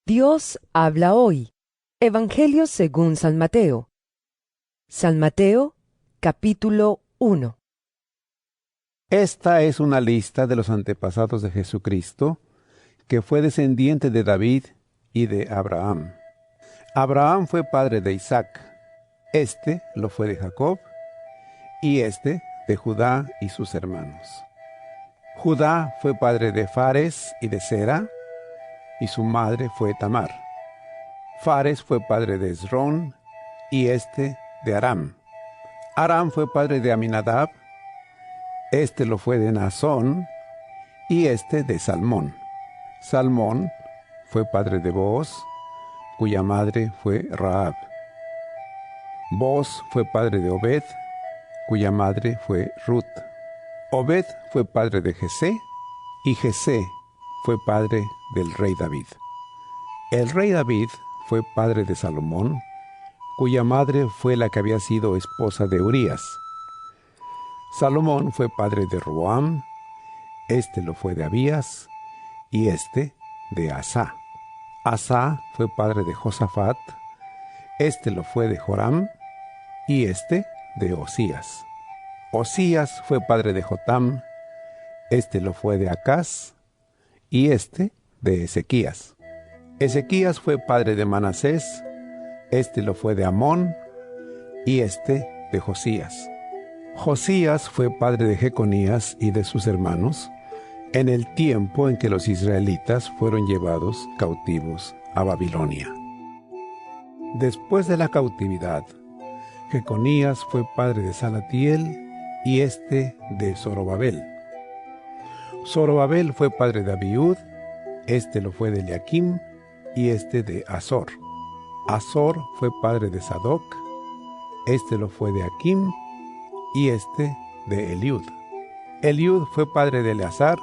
Dios habla hoy. Evangelio según San Mateo. San Mateo, capítulo 1. Esta es una lista de los antepasados de Jesucristo, que fue descendiente de David y de Abraham. Abraham fue padre de Isaac, este lo fue de Jacob, y este de Judá y sus hermanos. Judá fue padre de Fares y de Zera, y su madre fue Tamar. Fares fue padre de Esrón, y este de Aram. Aram fue padre de Aminadab, este lo fue de Naasón, y este de Salmón. Salmón fue padre de Booz, cuya madre fue Rahab. Booz fue padre de Obed, cuya madre fue Ruth. Obed fue padre de Jesé, y Jesé fue padre del rey David. El rey David fue padre de Salomón, cuya madre fue la que había sido esposa de Urías. Salomón fue padre de Roam, este lo fue de Abías, y este de Asá. Asá fue padre de Josafat, este lo fue de Joram, y este de Osías. Osías fue padre de Jotam, este lo fue de Acaz, y este de Ezequías. Ezequías fue padre de Manasés, este lo fue de Amón, y este de Josías. Josías fue padre de Jeconías y de sus hermanos, en el tiempo en que los israelitas fueron llevados cautivos a Babilonia. Después de la cautividad, Jeconías fue padre de Salatiel, y este de Zorobabel. Zorobabel fue padre de Abiud, este lo fue de Eliakim, y este de Azor. Azor fue padre de Sadoc, este lo fue de Akim, y este de Eliud. Eliud fue padre de Eleazar,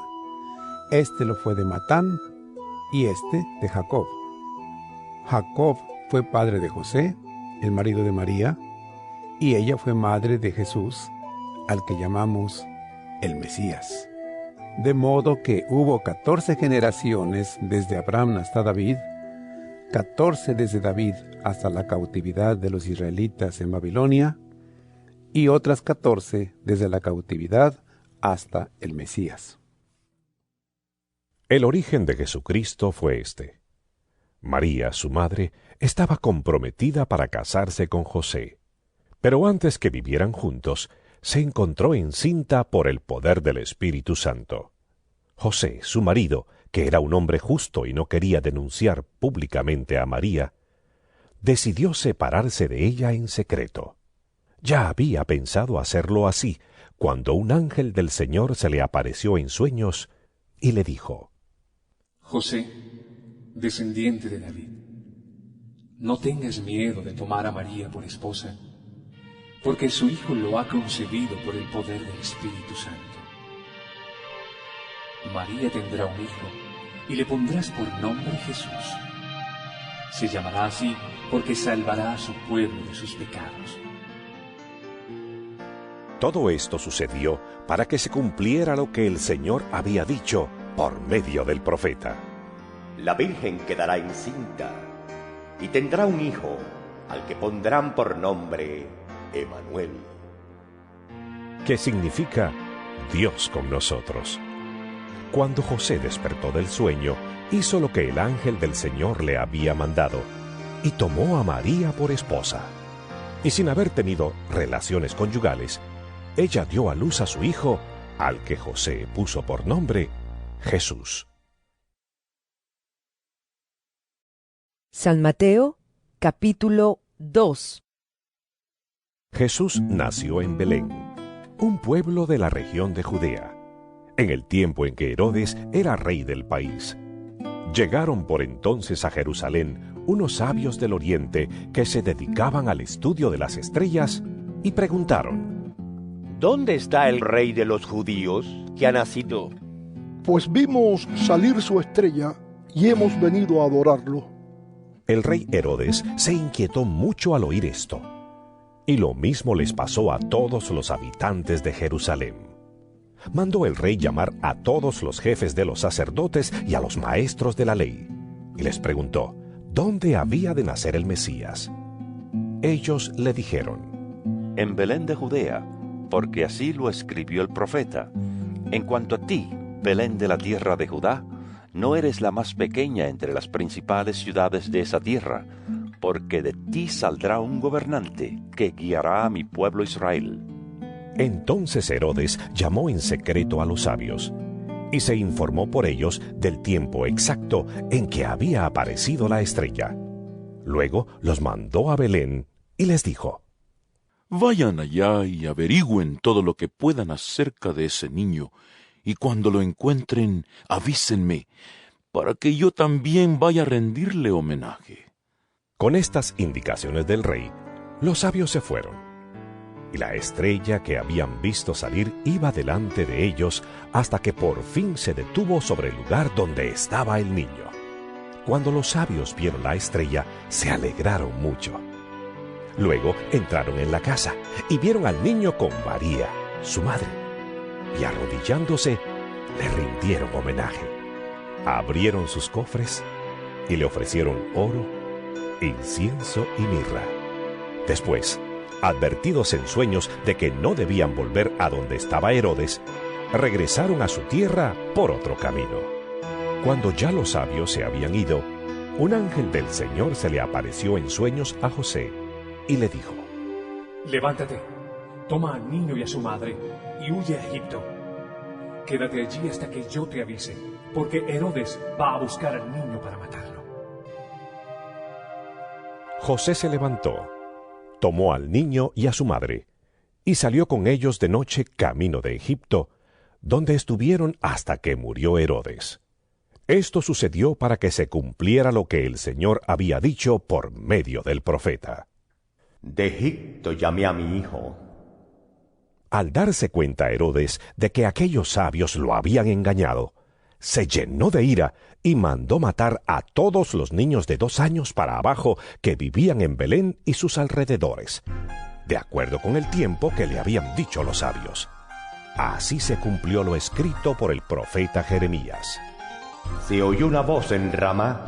este lo fue de Matán, y este de Jacob. Jacob fue padre de José, el marido de María, y ella fue madre de Jesús, al que llamamos el Mesías. De modo que hubo 14 generaciones desde Abraham hasta David, 14 desde David hasta la cautividad de los israelitas en Babilonia, y otras 14 desde la cautividad hasta el Mesías. El origen de Jesucristo fue este. María, su madre, estaba comprometida para casarse con José, pero antes que vivieran juntos, se encontró encinta por el poder del Espíritu Santo. José, su marido, que era un hombre justo y no quería denunciar públicamente a María, decidió separarse de ella en secreto. Ya había pensado hacerlo así, cuando un ángel del Señor se le apareció en sueños y le dijo: José, descendiente de David, no tengas miedo de tomar a María por esposa, porque su hijo lo ha concebido por el poder del Espíritu Santo. María tendrá un hijo, y le pondrás por nombre Jesús. Se llamará así porque salvará a su pueblo de sus pecados. Todo esto sucedió para que se cumpliera lo que el Señor había dicho por medio del profeta. La Virgen quedará encinta y tendrá un hijo, al que pondrán por nombre Emanuel, que significa Dios con nosotros. Cuando José despertó del sueño, hizo lo que el ángel del Señor le había mandado, y tomó a María por esposa. Y sin haber tenido relaciones conyugales, ella dio a luz a su hijo, al que José puso por nombre Jesús. San Mateo, capítulo 2. Jesús nació en Belén, un pueblo de la región de Judea, en el tiempo en que Herodes era rey del país. Llegaron por entonces a Jerusalén unos sabios del oriente que se dedicaban al estudio de las estrellas y preguntaron: ¿dónde está el rey de los judíos que ha nacido? Pues vimos salir su estrella y hemos venido a adorarlo. El rey Herodes se inquietó mucho al oír esto, y lo mismo les pasó a todos los habitantes de Jerusalén. Mandó el rey llamar a todos los jefes de los sacerdotes y a los maestros de la ley, y les preguntó dónde había de nacer el Mesías. Ellos le dijeron: En Belén de Judea, porque así lo escribió el profeta. En cuanto a ti, Belén de la tierra de Judá, no eres la más pequeña entre las principales ciudades de esa tierra, porque de ti saldrá un gobernante que guiará a mi pueblo Israel. Entonces Herodes llamó en secreto a los sabios y se informó por ellos del tiempo exacto en que había aparecido la estrella. Luego los mandó a Belén y les dijo: Vayan allá y averigüen todo lo que puedan acerca de ese niño, y cuando lo encuentren, avísenme, para que yo también vaya a rendirle homenaje. Con estas indicaciones del rey, los sabios se fueron, y la estrella que habían visto salir iba delante de ellos hasta que por fin se detuvo sobre el lugar donde estaba el niño. Cuando los sabios vieron la estrella, se alegraron mucho. Luego entraron en la casa y vieron al niño con María, su madre, y arrodillándose, le rindieron homenaje. Abrieron sus cofres y le ofrecieron oro, incienso y mirra. Después, advertidos en sueños de que no debían volver a donde estaba Herodes, regresaron a su tierra por otro camino. Cuando ya los sabios se habían ido, un ángel del Señor se le apareció en sueños a José y le dijo: Levántate, toma al niño y a su madre y huye a Egipto. Quédate allí hasta que yo te avise, porque Herodes va a buscar al niño para matarlo. José se levantó, tomó al niño y a su madre, y salió con ellos de noche camino de Egipto, donde estuvieron hasta que murió Herodes. Esto sucedió para que se cumpliera lo que el Señor había dicho por medio del profeta: De Egipto llamé a mi hijo. Al darse cuenta Herodes de que aquellos sabios lo habían engañado, se llenó de ira y mandó matar a todos los niños de 2 años para abajo que vivían en Belén y sus alrededores, de acuerdo con el tiempo que le habían dicho los sabios. Así se cumplió lo escrito por el profeta Jeremías. Se oyó una voz en Ramá,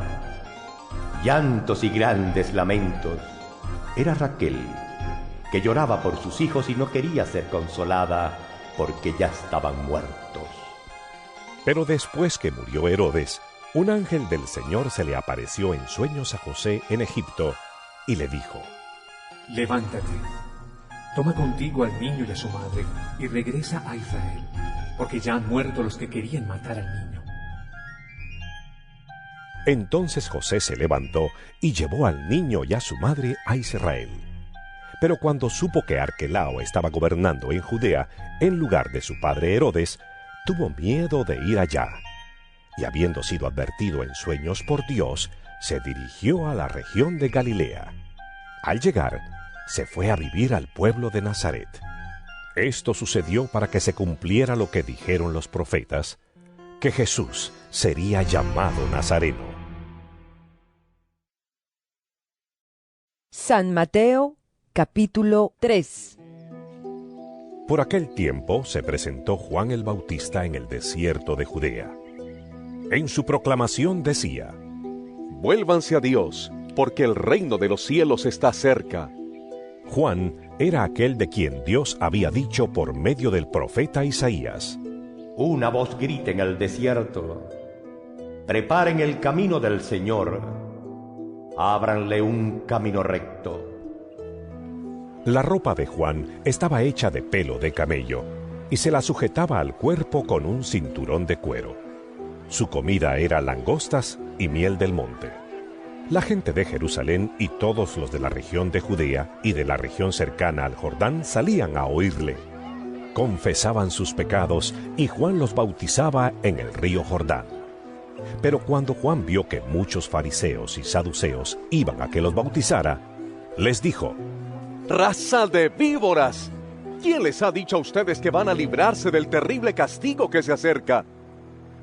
llantos y grandes lamentos. Era Raquel, que lloraba por sus hijos y no quería ser consolada porque ya estaban muertos. Pero después que murió Herodes, un ángel del Señor se le apareció en sueños a José en Egipto y le dijo: Levántate, toma contigo al niño y a su madre y regresa a Israel, porque ya han muerto los que querían matar al niño. Entonces José se levantó y llevó al niño y a su madre a Israel. Pero cuando supo que Arquelao estaba gobernando en Judea en lugar de su padre Herodes, tuvo miedo de ir allá. Y habiendo sido advertido en sueños por Dios, se dirigió a la región de Galilea. Al llegar, se fue a vivir al pueblo de Nazaret. Esto sucedió para que se cumpliera lo que dijeron los profetas, que Jesús sería llamado Nazareno. San Mateo, capítulo 3. Por aquel tiempo se presentó Juan el Bautista en el desierto de Judea. En su proclamación decía: Vuélvanse a Dios, porque el reino de los cielos está cerca. Juan era aquel de quien Dios había dicho por medio del profeta Isaías: Una voz grita en el desierto: preparen el camino del Señor, ábranle un camino recto. La ropa de Juan estaba hecha de pelo de camello y se la sujetaba al cuerpo con un cinturón de cuero. Su comida era langostas y miel del monte. La gente de Jerusalén y todos los de la región de Judea y de la región cercana al Jordán salían a oírle. Confesaban sus pecados y Juan los bautizaba en el río Jordán. Pero cuando Juan vio que muchos fariseos y saduceos iban a que los bautizara, les dijo: ¡Raza de víboras! ¿Quién les ha dicho a ustedes que van a librarse del terrible castigo que se acerca?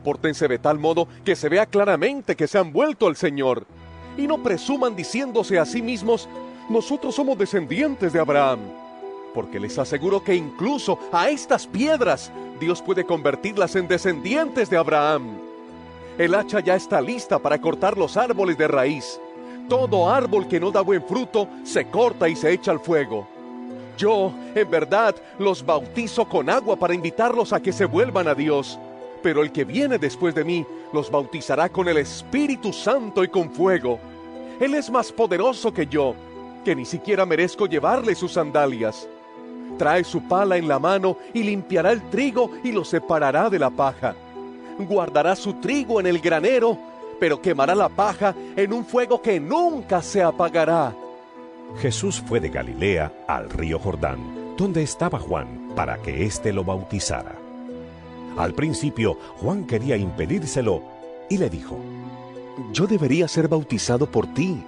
Pórtense de tal modo que se vea claramente que se han vuelto al Señor, y no presuman diciéndose a sí mismos: nosotros somos descendientes de Abraham. Porque les aseguro que incluso a estas piedras Dios puede convertirlas en descendientes de Abraham. El hacha ya está lista para cortar los árboles de raíz. Todo árbol que no da buen fruto se corta y se echa al fuego. Yo, en verdad, los bautizo con agua para invitarlos a que se vuelvan a Dios. Pero el que viene después de mí los bautizará con el Espíritu Santo y con fuego. Él es más poderoso que yo, que ni siquiera merezco llevarle sus sandalias. Trae su pala en la mano y limpiará el trigo y lo separará de la paja. Guardará su trigo en el granero, pero quemará la paja en un fuego que nunca se apagará. Jesús fue de Galilea al río Jordán, donde estaba Juan, para que éste lo bautizara. Al principio, Juan quería impedírselo y le dijo: Yo debería ser bautizado por ti,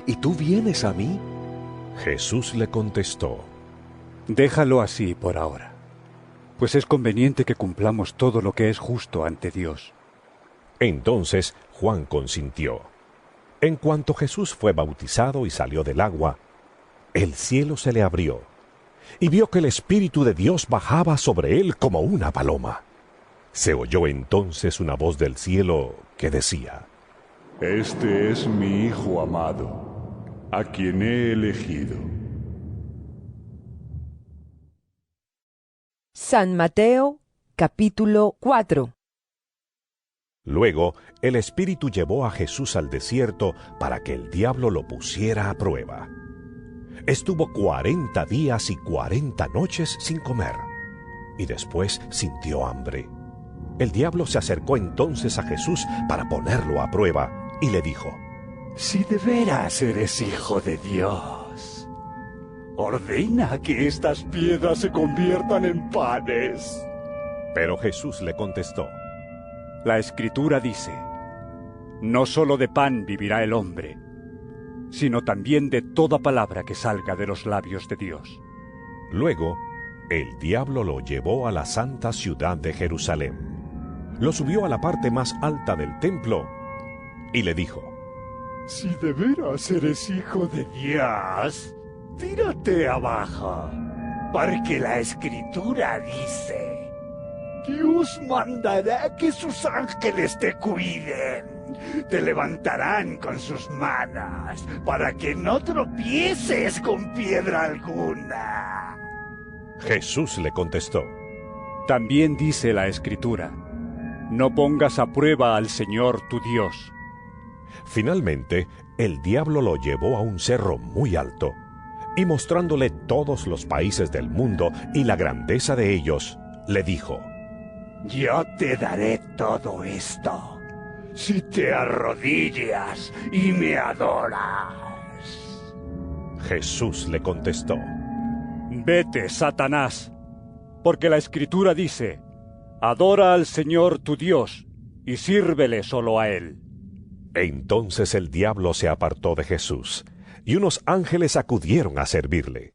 ¿y tú vienes a mí? Jesús le contestó: Déjalo así por ahora, pues es conveniente que cumplamos todo lo que es justo ante Dios. Entonces Juan consintió. En cuanto Jesús fue bautizado y salió del agua, el cielo se le abrió, y vio que el Espíritu de Dios bajaba sobre él como una paloma. Se oyó entonces una voz del cielo que decía: Este es mi Hijo amado, a quien he elegido. San Mateo, capítulo 4. Luego el Espíritu llevó a Jesús al desierto para que el diablo lo pusiera a prueba. Estuvo 40 días y 40 noches sin comer, y después sintió hambre. El diablo se acercó entonces a Jesús para ponerlo a prueba, y le dijo: Si de veras eres hijo de Dios, ordena que estas piedras se conviertan en panes. Pero Jesús le contestó: La Escritura dice: No solo de pan vivirá el hombre, sino también de toda palabra que salga de los labios de Dios. Luego, el diablo lo llevó a la santa ciudad de Jerusalén. Lo subió a la parte más alta del templo y le dijo: Si de veras eres hijo de Dios, tírate abajo, porque la Escritura dice: Dios mandará que sus ángeles te cuiden. Te levantarán con sus manos para que no tropieces con piedra alguna. Jesús le contestó: También dice la Escritura: No pongas a prueba al Señor tu Dios. Finalmente, el diablo lo llevó a un cerro muy alto, y mostrándole todos los países del mundo y la grandeza de ellos, le dijo: Yo te daré todo esto si te arrodillas y me adoras. Jesús le contestó: Vete, Satanás, porque la Escritura dice: Adora al Señor tu Dios y sírvele solo a Él. Entonces el diablo se apartó de Jesús, y unos ángeles acudieron a servirle.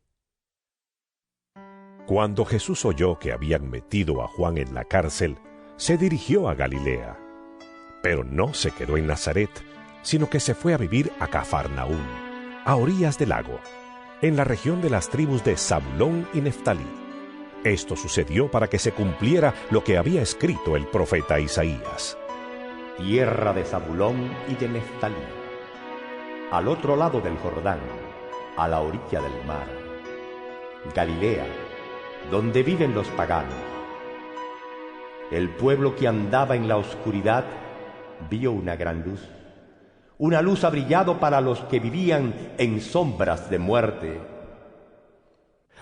Cuando Jesús oyó que habían metido a Juan en la cárcel, se dirigió a Galilea. Pero no se quedó en Nazaret, sino que se fue a vivir a Cafarnaúm, a orillas del lago, en la región de las tribus de Zabulón y Neftalí. Esto sucedió para que se cumpliera lo que había escrito el profeta Isaías: Tierra de Zabulón y de Neftalí, al otro lado del Jordán, a la orilla del mar, Galilea, donde viven los paganos. El pueblo que andaba en la oscuridad vio una gran luz. Una luz ha brillado para los que vivían en sombras de muerte.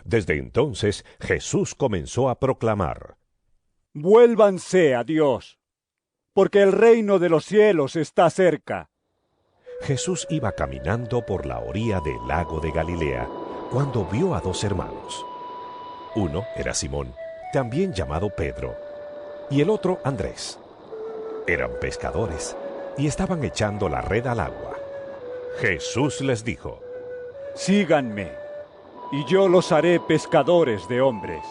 Desde entonces Jesús comenzó a proclamar: Vuélvanse a Dios, porque el reino de los cielos está cerca. Jesús iba caminando por la orilla del lago de Galilea, cuando vio a dos hermanos. Uno era Simón, también llamado Pedro, y el otro Andrés. Eran pescadores y estaban echando la red al agua. Jesús les dijo: Síganme, y yo los haré pescadores de hombres.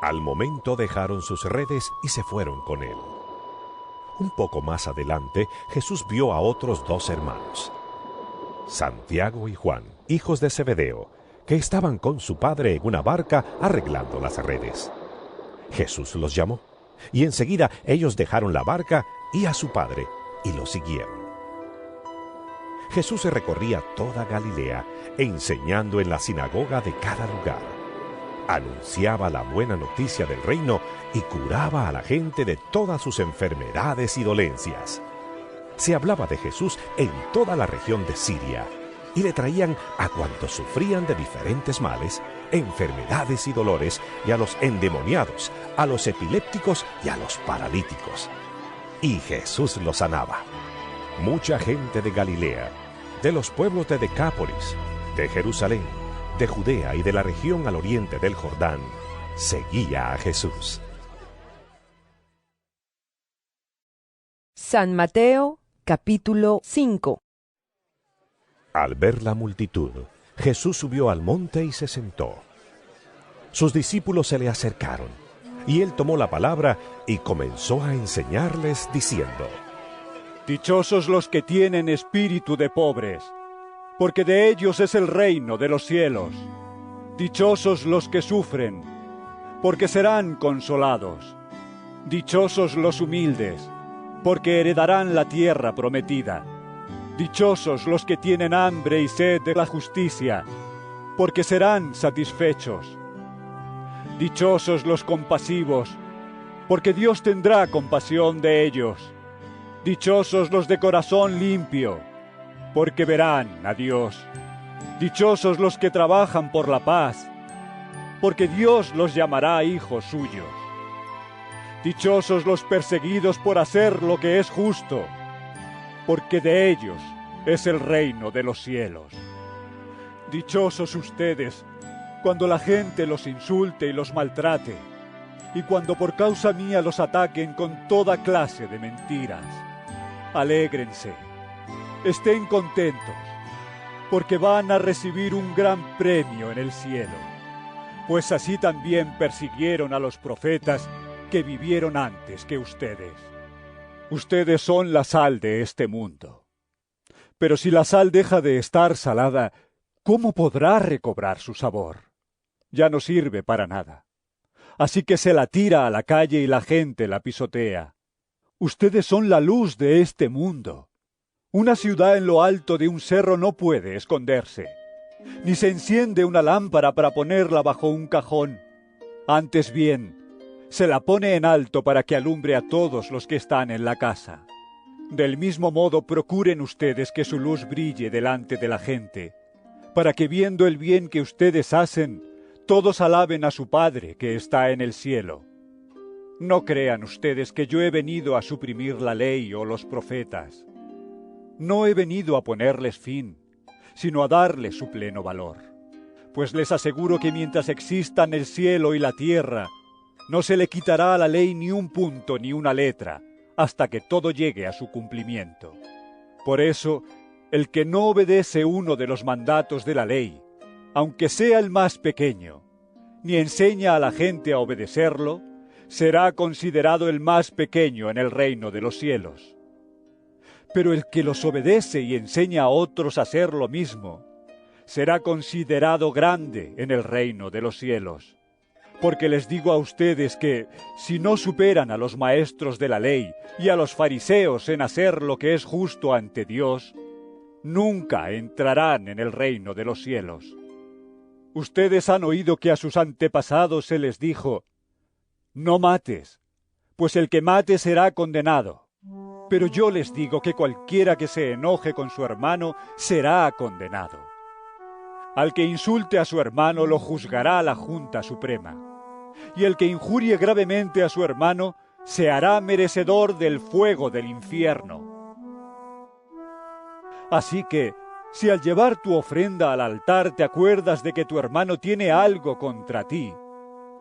Al momento dejaron sus redes y se fueron con él. Un poco más adelante, Jesús vio a otros dos hermanos, Santiago y Juan, hijos de Zebedeo, que estaban con su padre en una barca arreglando las redes. Jesús los llamó, y enseguida ellos dejaron la barca y a su padre, y lo siguieron. Jesús recorría toda Galilea, enseñando en la sinagoga de cada lugar. Anunciaba la buena noticia del reino y curaba a la gente de todas sus enfermedades y dolencias. Se hablaba de Jesús en toda la región de Siria, y le traían a cuantos sufrían de diferentes males, enfermedades y dolores, y a los endemoniados, a los epilépticos y a los paralíticos. Y Jesús los sanaba. Mucha gente de Galilea, de los pueblos de Decápolis, de Jerusalén, de Judea y de la región al oriente del Jordán, seguía a Jesús. San Mateo, capítulo 5. Al ver la multitud, Jesús subió al monte y se sentó. Sus discípulos se le acercaron, y él tomó la palabra y comenzó a enseñarles diciendo: Dichosos los que tienen espíritu de pobres, porque de ellos es el reino de los cielos. Dichosos los que sufren, porque serán consolados. Dichosos los humildes, porque heredarán la tierra prometida. Dichosos los que tienen hambre y sed de la justicia, porque serán satisfechos. Dichosos los compasivos, porque Dios tendrá compasión de ellos. Dichosos los de corazón limpio, porque verán a Dios. Dichosos los que trabajan por la paz, porque Dios los llamará hijos suyos. Dichosos los perseguidos por hacer lo que es justo, porque de ellos es el reino de los cielos. Dichosos ustedes cuando la gente los insulte y los maltrate, y cuando por causa mía los ataquen con toda clase de mentiras. Alégrense, estén contentos, porque van a recibir un gran premio en el cielo, pues así también persiguieron a los profetas que vivieron antes que ustedes. Ustedes son la sal de este mundo. Pero si la sal deja de estar salada, ¿cómo podrá recobrar su sabor? Ya no sirve para nada. Así que se la tira a la calle y la gente la pisotea. Ustedes son la luz de este mundo. Una ciudad en lo alto de un cerro no puede esconderse, ni se enciende una lámpara para ponerla bajo un cajón. Antes bien, se la pone en alto para que alumbre a todos los que están en la casa. Del mismo modo procuren ustedes que su luz brille delante de la gente, para que viendo el bien que ustedes hacen, todos alaben a su Padre que está en el cielo. No crean ustedes que yo he venido a suprimir la ley o los profetas. No he venido a ponerles fin, sino a darles su pleno valor. Pues les aseguro que mientras existan el cielo y la tierra, no se le quitará a la ley ni un punto ni una letra, hasta que todo llegue a su cumplimiento. Por eso, el que no obedece uno de los mandatos de la ley, aunque sea el más pequeño, ni enseña a la gente a obedecerlo, será considerado el más pequeño en el reino de los cielos. Pero el que los obedece y enseña a otros a hacer lo mismo, será considerado grande en el reino de los cielos. Porque les digo a ustedes que, si no superan a los maestros de la ley y a los fariseos en hacer lo que es justo ante Dios, nunca entrarán en el reino de los cielos. Ustedes han oído que a sus antepasados se les dijo: no mates, pues el que mate será condenado. Pero yo les digo que cualquiera que se enoje con su hermano será condenado. Al que insulte a su hermano lo juzgará la Junta Suprema. Y el que injurie gravemente a su hermano se hará merecedor del fuego del infierno. Así que, si al llevar tu ofrenda al altar te acuerdas de que tu hermano tiene algo contra ti,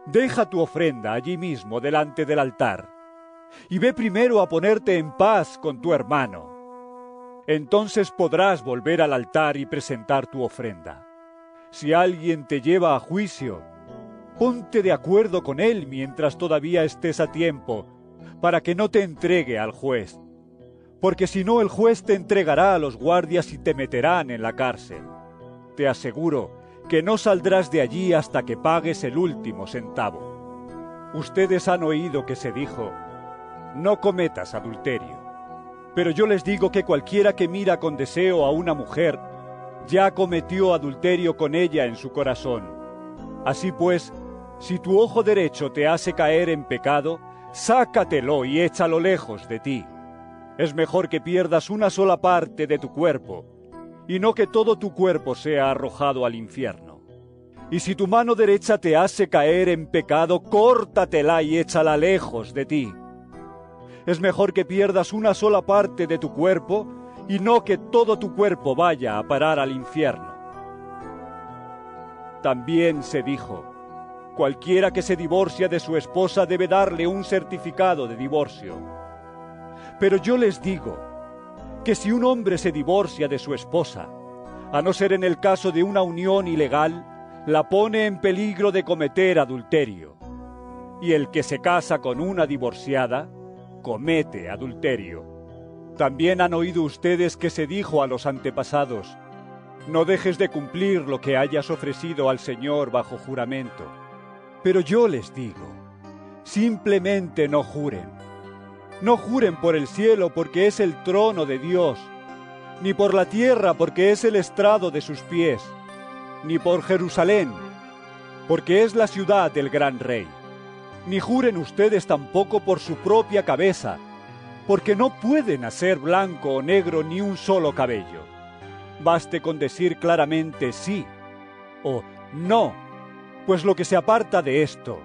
deja tu ofrenda allí mismo delante del altar, y ve primero a ponerte en paz con tu hermano. Entonces podrás volver al altar y presentar tu ofrenda. Si alguien te lleva a juicio, ponte de acuerdo con él mientras todavía estés a tiempo, para que no te entregue al juez, porque si no el juez te entregará a los guardias y te meterán en la cárcel. Te aseguro que no saldrás de allí hasta que pagues el último centavo. Ustedes han oído que se dijo: no cometas adulterio. Pero yo les digo que cualquiera que mira con deseo a una mujer, ya cometió adulterio con ella en su corazón. Así pues, si tu ojo derecho te hace caer en pecado, sácatelo y échalo lejos de ti. Es mejor que pierdas una sola parte de tu cuerpo, y no que todo tu cuerpo sea arrojado al infierno. Y si tu mano derecha te hace caer en pecado, córtatela y échala lejos de ti. Es mejor que pierdas una sola parte de tu cuerpo, y no que todo tu cuerpo vaya a parar al infierno. También se dijo: cualquiera que se divorcia de su esposa debe darle un certificado de divorcio. Pero yo les digo que si un hombre se divorcia de su esposa, a no ser en el caso de una unión ilegal, la pone en peligro de cometer adulterio. Y el que se casa con una divorciada, comete adulterio. También han oído ustedes que se dijo a los antepasados: no dejes de cumplir lo que hayas ofrecido al Señor bajo juramento. Pero yo les digo, simplemente no juren. No juren por el cielo, porque es el trono de Dios, ni por la tierra, porque es el estrado de sus pies, ni por Jerusalén, porque es la ciudad del gran rey. Ni juren ustedes tampoco por su propia cabeza, porque no pueden hacer blanco o negro ni un solo cabello. Baste con decir claramente sí o no, pues lo que se aparta de esto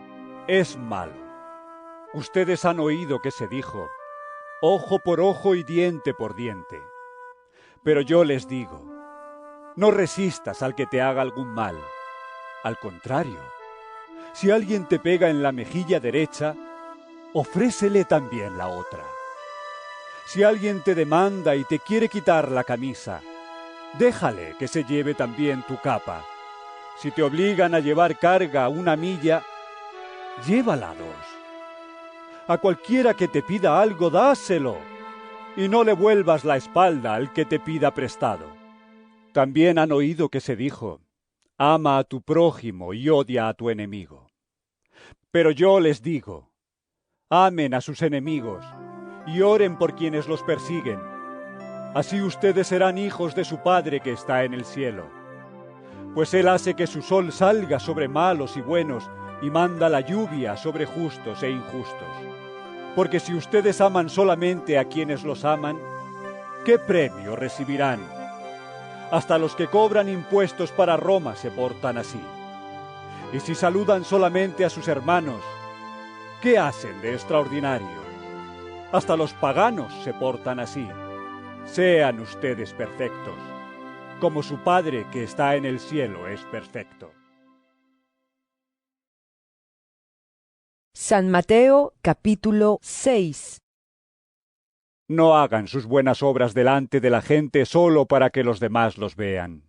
es malo. Ustedes han oído que se dijo: ojo por ojo y diente por diente. Pero yo les digo, no resistas al que te haga algún mal. Al contrario, si alguien te pega en la mejilla derecha, ofrécele también la otra. Si alguien te demanda y te quiere quitar la camisa, déjale que se lleve también tu capa. Si te obligan a llevar carga 1 milla, llévala 2. A cualquiera que te pida algo, dáselo, y no le vuelvas la espalda al que te pida prestado. También han oído que se dijo: ama a tu prójimo y odia a tu enemigo. Pero yo les digo: amen a sus enemigos y oren por quienes los persiguen. Así ustedes serán hijos de su Padre que está en el cielo. Pues Él hace que su sol salga sobre malos y buenos, y manda la lluvia sobre justos e injustos. Porque si ustedes aman solamente a quienes los aman, ¿qué premio recibirán? Hasta los que cobran impuestos para Roma se portan así. Y si saludan solamente a sus hermanos, ¿qué hacen de extraordinario? Hasta los paganos se portan así. Sean ustedes perfectos, como su Padre que está en el cielo es perfecto. San Mateo, capítulo 6. No hagan sus buenas obras delante de la gente solo para que los demás los vean.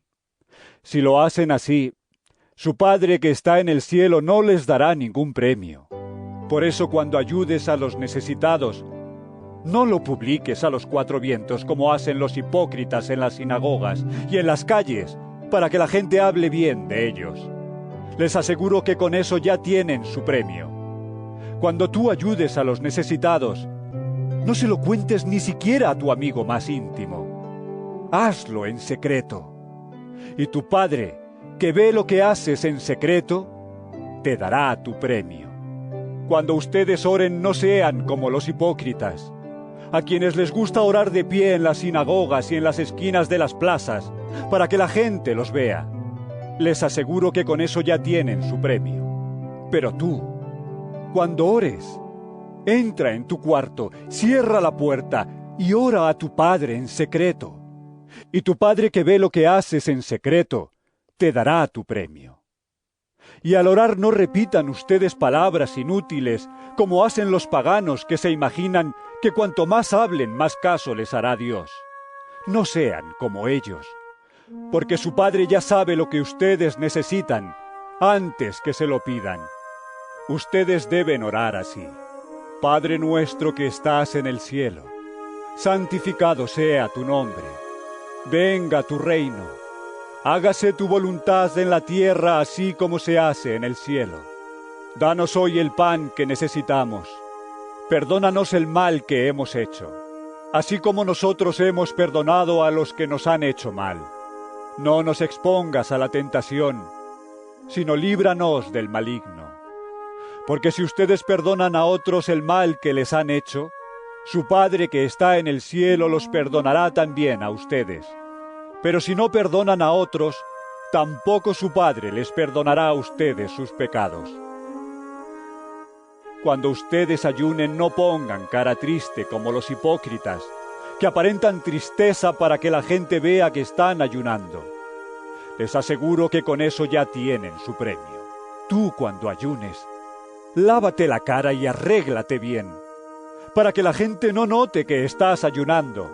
Si lo hacen así, su Padre que está en el cielo no les dará ningún premio. Por eso, cuando ayudes a los necesitados, no lo publiques a los 4 vientos como hacen los hipócritas en las sinagogas y en las calles, para que la gente hable bien de ellos. Les aseguro que con eso ya tienen su premio. Cuando tú ayudes a los necesitados, no se lo cuentes ni siquiera a tu amigo más íntimo. Hazlo en secreto. Y tu Padre, que ve lo que haces en secreto, te dará tu premio. Cuando ustedes oren, no sean como los hipócritas, a quienes les gusta orar de pie en las sinagogas y en las esquinas de las plazas, para que la gente los vea. Les aseguro que con eso ya tienen su premio. Pero tú, cuando ores, entra en tu cuarto, cierra la puerta y ora a tu Padre en secreto. Y tu Padre que ve lo que haces en secreto, te dará tu premio. Y al orar no repitan ustedes palabras inútiles, como hacen los paganos que se imaginan que cuanto más hablen, más caso les hará Dios. No sean como ellos, porque su Padre ya sabe lo que ustedes necesitan antes que se lo pidan. Ustedes deben orar así: Padre nuestro que estás en el cielo, santificado sea tu nombre. Venga tu reino. Hágase tu voluntad en la tierra así como se hace en el cielo. Danos hoy el pan que necesitamos. Perdónanos el mal que hemos hecho, así como nosotros hemos perdonado a los que nos han hecho mal. No nos expongas a la tentación, sino líbranos del maligno. Porque si ustedes perdonan a otros el mal que les han hecho, su Padre que está en el cielo los perdonará también a ustedes. Pero si no perdonan a otros, tampoco su Padre les perdonará a ustedes sus pecados. Cuando ustedes ayunen, no pongan cara triste como los hipócritas, que aparentan tristeza para que la gente vea que están ayunando. Les aseguro que con eso ya tienen su premio. Tú, cuando ayunes, lávate la cara y arréglate bien, para que la gente no note que estás ayunando.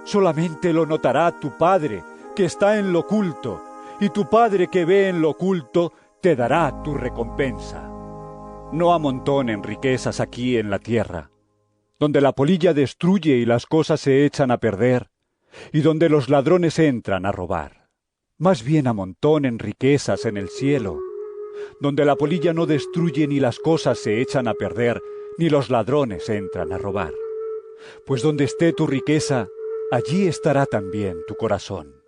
Solamente lo notará tu Padre, que está en lo oculto, y tu Padre que ve en lo oculto te dará tu recompensa. No amontonen riquezas aquí en la tierra, donde la polilla destruye y las cosas se echan a perder, y donde los ladrones entran a robar. Más bien amontonen riquezas en el cielo, donde la polilla no destruye ni las cosas se echan a perder, ni los ladrones entran a robar. Pues donde esté tu riqueza, allí estará también tu corazón.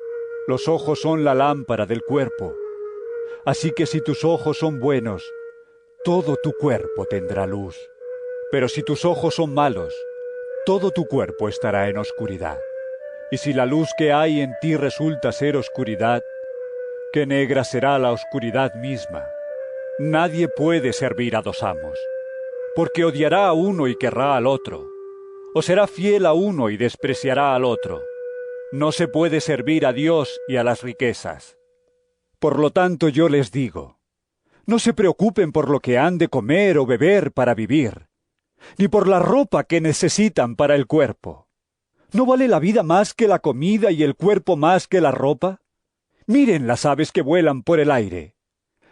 Los ojos son la lámpara del cuerpo. Así que si tus ojos son buenos, todo tu cuerpo tendrá luz. Pero si tus ojos son malos, todo tu cuerpo estará en oscuridad. Y si la luz que hay en ti resulta ser oscuridad, qué negra será la oscuridad misma. Nadie puede servir a dos amos, porque odiará a uno y querrá al otro, o será fiel a uno y despreciará al otro. No se puede servir a Dios y a las riquezas. Por lo tanto yo les digo, no se preocupen por lo que han de comer o beber para vivir, ni por la ropa que necesitan para el cuerpo. ¿No vale la vida más que la comida y el cuerpo más que la ropa? Miren las aves que vuelan por el aire.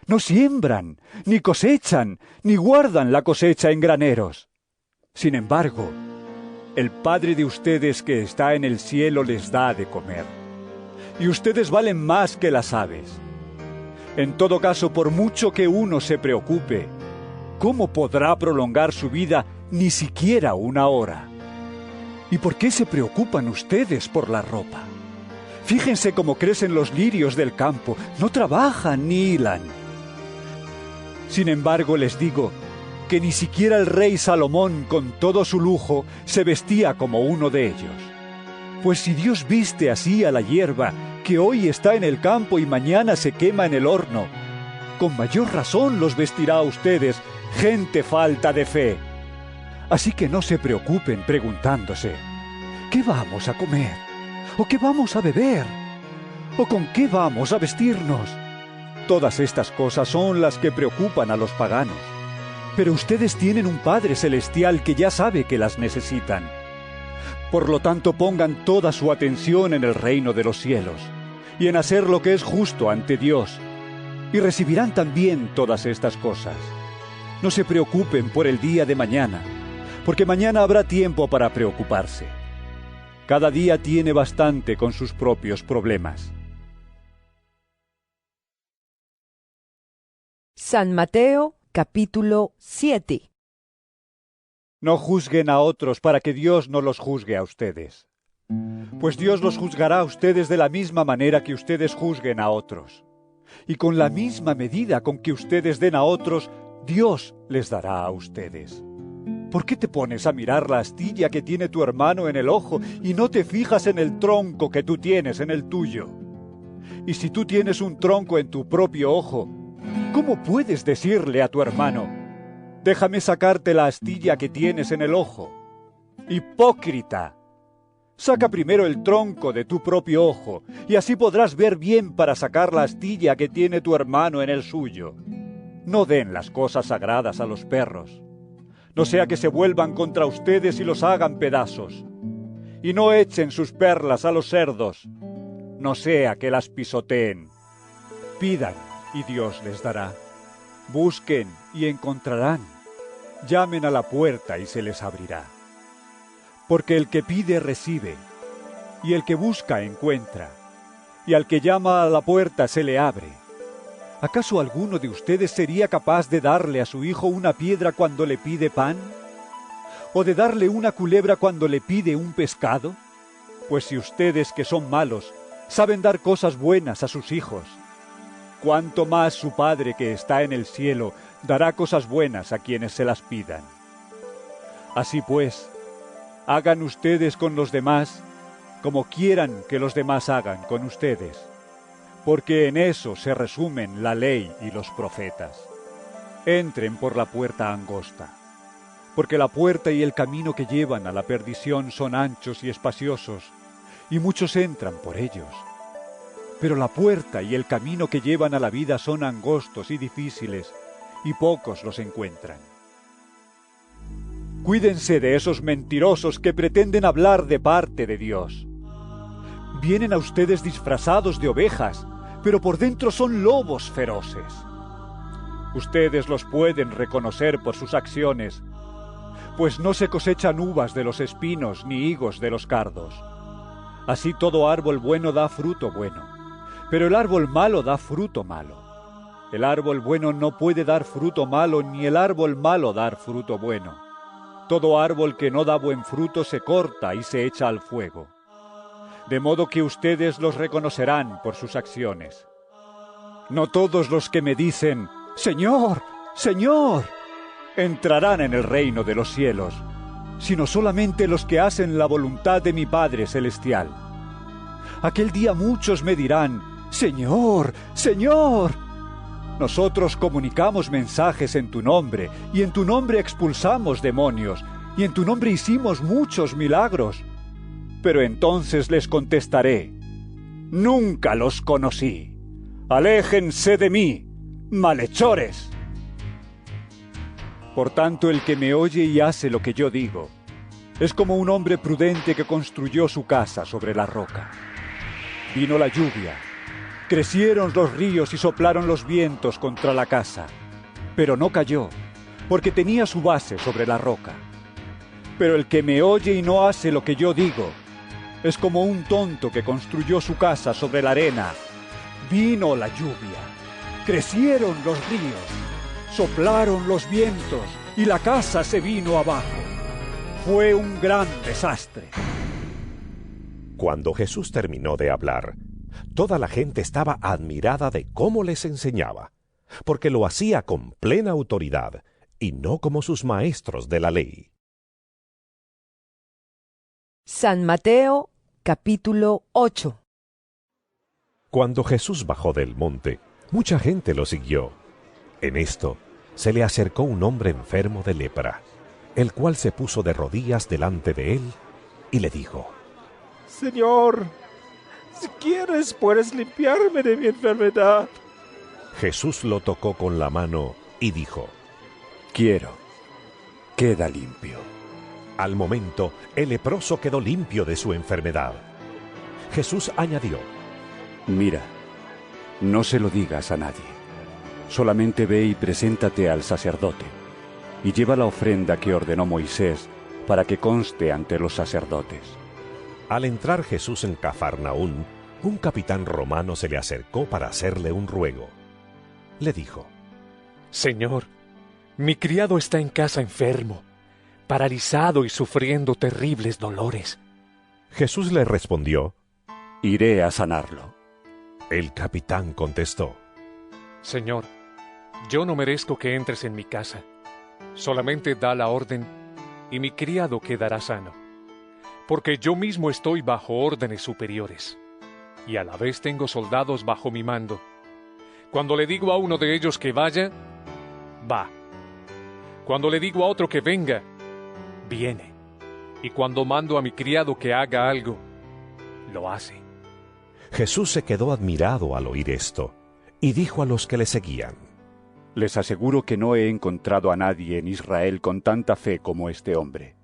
No siembran, ni cosechan, ni guardan la cosecha en graneros. Sin embargo, el Padre de ustedes que está en el cielo les da de comer. Y ustedes valen más que las aves. En todo caso, por mucho que uno se preocupe, ¿cómo podrá prolongar su vida ni siquiera una hora? ¿Y por qué se preocupan ustedes por la ropa? Fíjense cómo crecen los lirios del campo, no trabajan ni hilan. Sin embargo, les digo que ni siquiera el rey Salomón, con todo su lujo, se vestía como uno de ellos. Pues si Dios viste así a la hierba, que hoy está en el campo y mañana se quema en el horno, con mayor razón los vestirá a ustedes, gente falta de fe. Así que no se preocupen preguntándose, ¿qué vamos a comer? ¿O qué vamos a beber? ¿O con qué vamos a vestirnos? Todas estas cosas son las que preocupan a los paganos. Pero ustedes tienen un Padre Celestial que ya sabe que las necesitan. Por lo tanto, pongan toda su atención en el reino de los cielos y en hacer lo que es justo ante Dios, y recibirán también todas estas cosas. No se preocupen por el día de mañana, porque mañana habrá tiempo para preocuparse. Cada día tiene bastante con sus propios problemas. San Mateo, capítulo 7. No juzguen a otros para que Dios no los juzgue a ustedes. Pues Dios los juzgará a ustedes de la misma manera que ustedes juzguen a otros. Y con la misma medida con que ustedes den a otros, Dios les dará a ustedes. ¿Por qué te pones a mirar la astilla que tiene tu hermano en el ojo y no te fijas en el tronco que tú tienes en el tuyo? Y si tú tienes un tronco en tu propio ojo, ¿cómo puedes decirle a tu hermano, déjame sacarte la astilla que tienes en el ojo? ¡Hipócrita! Saca primero el tronco de tu propio ojo, y así podrás ver bien para sacar la astilla que tiene tu hermano en el suyo. No den las cosas sagradas a los perros, no sea que se vuelvan contra ustedes y los hagan pedazos. Y no echen sus perlas a los cerdos, no sea que las pisoteen. Pidan, y Dios les dará. Busquen, y encontrarán. Llamen a la puerta, y se les abrirá. Porque el que pide, recibe, y el que busca, encuentra, y al que llama a la puerta, se le abre. ¿Acaso alguno de ustedes sería capaz de darle a su hijo una piedra cuando le pide pan? ¿O de darle una culebra cuando le pide un pescado? Pues si ustedes, que son malos, saben dar cosas buenas a sus hijos, ¿cuánto más su Padre que está en el cielo dará cosas buenas a quienes se las pidan? Así pues, hagan ustedes con los demás como quieran que los demás hagan con ustedes, porque en eso se resumen la ley y los profetas. Entren por la puerta angosta, porque la puerta y el camino que llevan a la perdición son anchos y espaciosos, y muchos entran por ellos. Pero la puerta y el camino que llevan a la vida son angostos y difíciles, y pocos los encuentran. Cuídense de esos mentirosos que pretenden hablar de parte de Dios. Vienen a ustedes disfrazados de ovejas, pero por dentro son lobos feroces. Ustedes los pueden reconocer por sus acciones, pues no se cosechan uvas de los espinos ni higos de los cardos. Así todo árbol bueno da fruto bueno, pero el árbol malo da fruto malo. El árbol bueno no puede dar fruto malo, ni el árbol malo dar fruto bueno. Todo árbol que no da buen fruto se corta y se echa al fuego. De modo que ustedes los reconocerán por sus acciones. No todos los que me dicen, Señor, Señor, entrarán en el reino de los cielos, sino solamente los que hacen la voluntad de mi Padre Celestial. Aquel día muchos me dirán, Señor, Señor, nosotros comunicamos mensajes en tu nombre, y en tu nombre expulsamos demonios, y en tu nombre hicimos muchos milagros. Pero entonces les contestaré, nunca los conocí. Aléjense de mí, malhechores. Por tanto, el que me oye y hace lo que yo digo, es como un hombre prudente que construyó su casa sobre la roca. Vino la lluvia, crecieron los ríos y soplaron los vientos contra la casa, pero no cayó, porque tenía su base sobre la roca. Pero el que me oye y no hace lo que yo digo, es como un tonto que construyó su casa sobre la arena. Vino la lluvia, crecieron los ríos, soplaron los vientos y la casa se vino abajo. Fue un gran desastre. Cuando Jesús terminó de hablar, toda la gente estaba admirada de cómo les enseñaba, porque lo hacía con plena autoridad y no como sus maestros de la ley. San Mateo, capítulo 8. Cuando Jesús bajó del monte, mucha gente lo siguió. En esto, se le acercó un hombre enfermo de lepra, el cual se puso de rodillas delante de él y le dijo, Señor, si quieres, puedes limpiarme de mi enfermedad. Jesús lo tocó con la mano y dijo, Quiero, queda limpio. Al momento, el leproso quedó limpio de su enfermedad. Jesús añadió, Mira, no se lo digas a nadie. Solamente ve y preséntate al sacerdote, y lleva la ofrenda que ordenó Moisés para que conste ante los sacerdotes. Al entrar Jesús en Cafarnaún, un capitán romano se le acercó para hacerle un ruego. Le dijo, Señor, mi criado está en casa enfermo, paralizado y sufriendo terribles dolores. Jesús le respondió, Iré a sanarlo. El capitán contestó, Señor, yo no merezco que entres en mi casa. Solamente da la orden y mi criado quedará sano. Porque yo mismo estoy bajo órdenes superiores, y a la vez tengo soldados bajo mi mando. Cuando le digo a uno de ellos que vaya, va. Cuando le digo a otro que venga, viene. Y cuando mando a mi criado que haga algo, lo hace. Jesús se quedó admirado al oír esto, y dijo a los que le seguían, Les aseguro que no he encontrado a nadie en Israel con tanta fe como este hombre.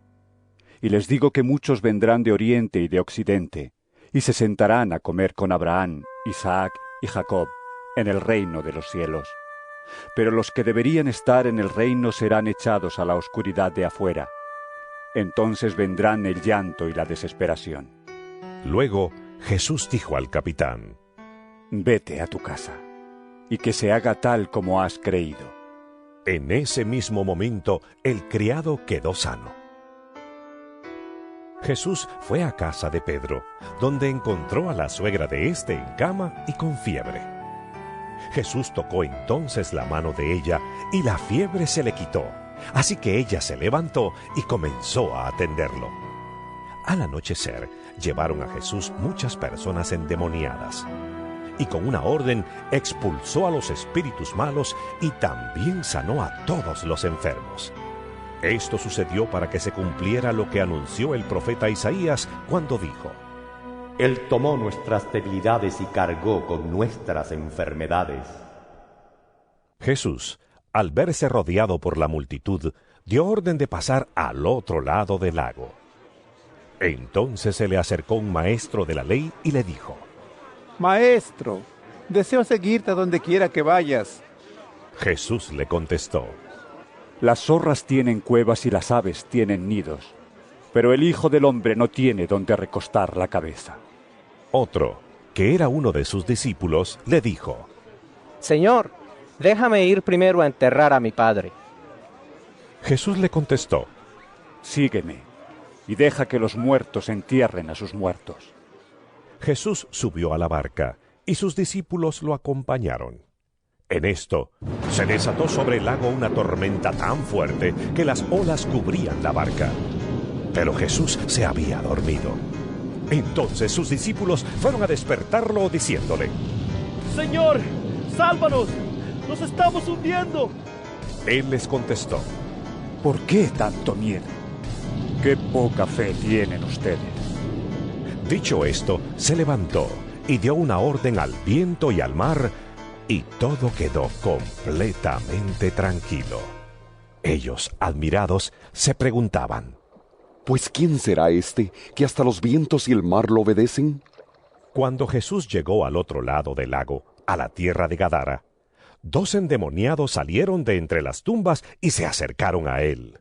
Y les digo que muchos vendrán de oriente y de occidente, y se sentarán a comer con Abraham, Isaac y Jacob en el reino de los cielos. Pero los que deberían estar en el reino serán echados a la oscuridad de afuera. Entonces vendrán el llanto y la desesperación. Luego Jesús dijo al capitán, Vete a tu casa, y que se haga tal como has creído. En ese mismo momento el criado quedó sano. Jesús fue a casa de Pedro, donde encontró a la suegra de éste en cama y con fiebre. Jesús tocó entonces la mano de ella y la fiebre se le quitó, así que ella se levantó y comenzó a atenderlo. Al anochecer, llevaron a Jesús muchas personas endemoniadas, y con una orden expulsó a los espíritus malos y también sanó a todos los enfermos. Esto sucedió para que se cumpliera lo que anunció el profeta Isaías cuando dijo: Él tomó nuestras debilidades y cargó con nuestras enfermedades. Jesús, al verse rodeado por la multitud, dio orden de pasar al otro lado del lago. Entonces se le acercó un maestro de la ley y le dijo: Maestro, deseo seguirte a donde quiera que vayas. Jesús le contestó: Las zorras tienen cuevas y las aves tienen nidos, pero el Hijo del Hombre no tiene donde recostar la cabeza. Otro, que era uno de sus discípulos, le dijo: Señor, déjame ir primero a enterrar a mi padre. Jesús le contestó: Sígueme, y deja que los muertos entierren a sus muertos. Jesús subió a la barca, y sus discípulos lo acompañaron. En esto, se desató sobre el lago una tormenta tan fuerte que las olas cubrían la barca. Pero Jesús se había dormido. Entonces sus discípulos fueron a despertarlo diciéndole: Señor, sálvanos, nos estamos hundiendo. Él les contestó: ¿Por qué tanto miedo? ¡Qué poca fe tienen ustedes! Dicho esto, se levantó y dio una orden al viento y al mar, y todo quedó completamente tranquilo. Ellos, admirados, se preguntaban: ¿Pues quién será este que hasta los vientos y el mar lo obedecen? Cuando Jesús llegó al otro lado del lago, a la tierra de Gadara, 2 endemoniados salieron de entre las tumbas y se acercaron a él.